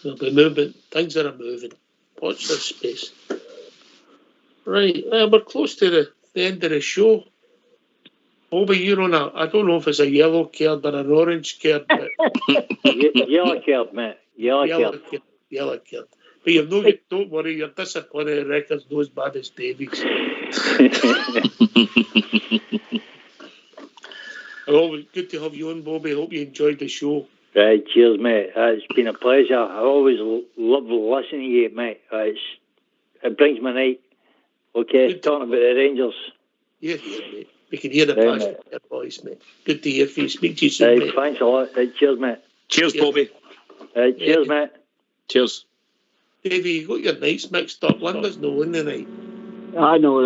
They'll be moving. Things are moving. Watch this space. Right, we're close to the end of the show. Bobby, you're on I don't know if it's a yellow card or an orange card. But yellow card, mate. Yellow card. But don't worry, your disciplinary record's not as bad as Davies. Always good to have you on, Bobby. Hope you enjoyed the show. Right, cheers, mate. It's been a pleasure. I always love listening to you, mate. It brings my night. Okay, talking about the Rangers. Yeah, mate. We can hear the passion in your voice, mate. Good to hear from you. Speak to you soon, mate. Thanks a lot. Cheers, mate. Cheers, Bobby. Cheers, mate. Cheers. Davey, you got your nights mixed up. Linda's no in the night. I know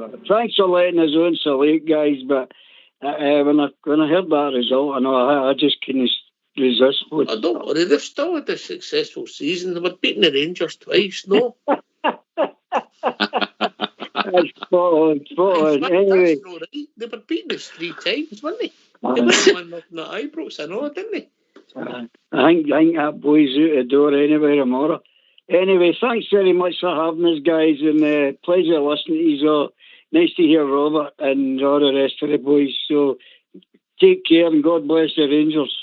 that. Thanks for letting us on so late, guys. But when I heard that result, I just couldn't resist. I don't worry. They've still had a successful season. They were beating the Rangers twice, no? Spot on. Anyway. That's not right. They were beating us 3 times, weren't they? They went 1-0 at Ibrox, I know, didn't they? I think that boy's out the door anyway tomorrow. Anyway, thanks very much for having us, guys, and pleasure listening to you. Nice to hear Robert and all the rest of the boys. So take care and God bless the Rangers.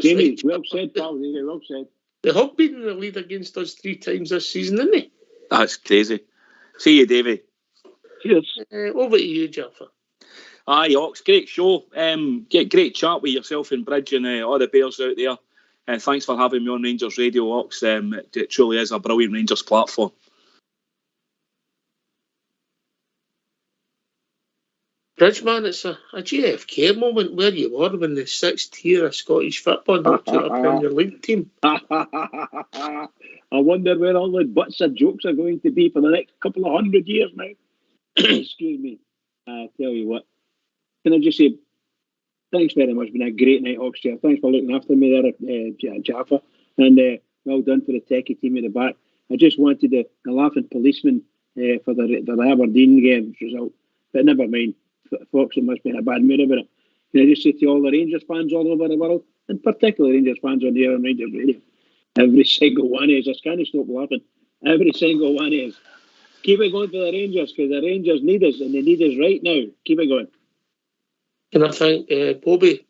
Jamie, well said, pal. Well said. They have been in the lead against us 3 times this season, didn't they? That's crazy. See you, Davey. Cheers. Over to you, Jaffa. Aye, Ox, great show. Great chat with yourself and Bridge and all the Bears out there. And thanks for having me on Rangers Radio, Ox. It truly is a brilliant Rangers platform. Bridgeman, it's a GFK moment where you were when the 6th tier of Scottish football knocked out a Premier League team. I wonder where all the butts of jokes are going to be for the next couple of 100 years now. Excuse me. I tell you what. Can I just say, Thanks very much. It's been a great night, Oxshire. Thanks for looking after me there, Jaffa. And well done for the techie team at the back. I just wanted the laughing policeman for the Aberdeen game result. But never mind. Folks, it must be in a bad mood about it. Can I just say to all the Rangers fans all over the world, and particularly Rangers fans on the air on Rangers Radio, every single one is, I can't stop laughing, every single one is, keep it going for the Rangers, because the Rangers need us, and they need us right now. Keep it going. And I thank Bobby,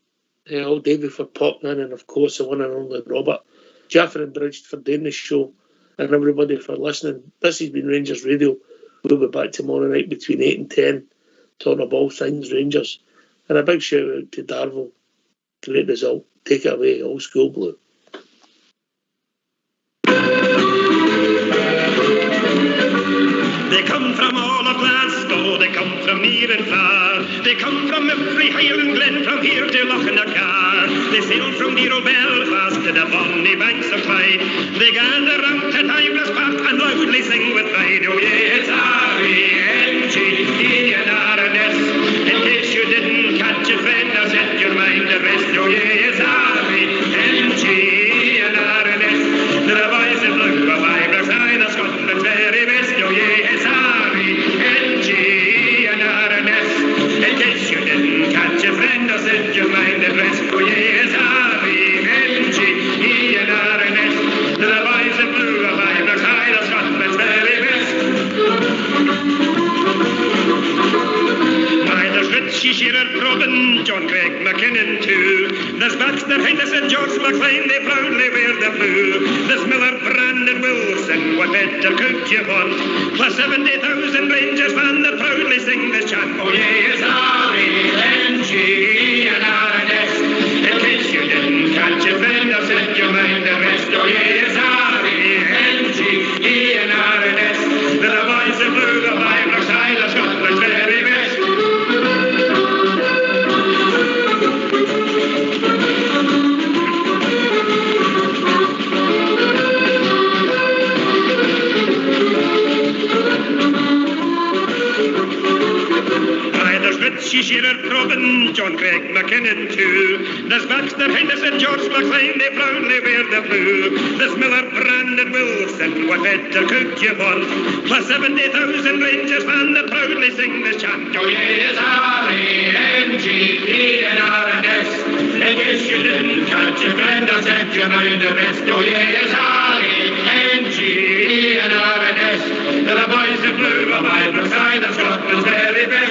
old David for popping in, and of course the one and only Robert, Jaffer and Bridge for doing the show, and everybody for listening. This has been Rangers Radio. We'll be back tomorrow night between 8 and 10, talking about all things Rangers. And a big shout out to Darvel. Great result. Take it away, old school blue. They come from all of Glasgow, they come from near and far. They come from every Highland glen, from here to Lochnacar. They sail from dear old Belfast to the bonny banks of Clyde. They gather round to Timeless Park and loudly sing with pride. Oh yeah, it's R-E-N-G-E and R-N-S. In case you didn't catch it, friend, I'll set your mind at rest. Oh yeah, it's R-E-N-G-E and R-N-S. The boys in blue of Ibrox High, the Scotland's very best. Oh yeah, it's R-E-N-G-E and R-N-S. In case you didn't catch it, friend, I'll set your mind at rest. Oh yeah, it's R-E-N-G-E and R-N-S. The boys in blue of Ibrox High, the Scotland's very best. There's Richie Shearer, Robin, John Gregg, McKinnon too. There's Baxter, Henderson, George McLean, they proudly wear the blue. There's Miller, Brandon, Wilson, what better could you want? Plus 70,000 Rangers fans that proudly sing this chant. Oh yeah, it's R-E-N-G-E and R-N-S. In case you didn't catch it, friend, I'll set your mind at rest. Oh yeah, it's R-E-N-G-E and R-N-S. The boys in blue, the Ibrox High, the Scotland's very best. Richie Shearer, Robin, John Gregg, McKinnon too. There's Baxter, Henderson, George McLean, they proudly wear the blue. There's Miller, Brandon, Wilson, what better could you want? Plus 70,000 Rangers fans that proudly sing this chant. Oh yeah, it's R-E-N-G-E and R-N-S. In case you didn't catch it, friend, I'll set your mind at rest. Oh yeah, it's R-E-N-G-E and R-N-S. The boys in blue of Ibrox High, the Scotland's very best.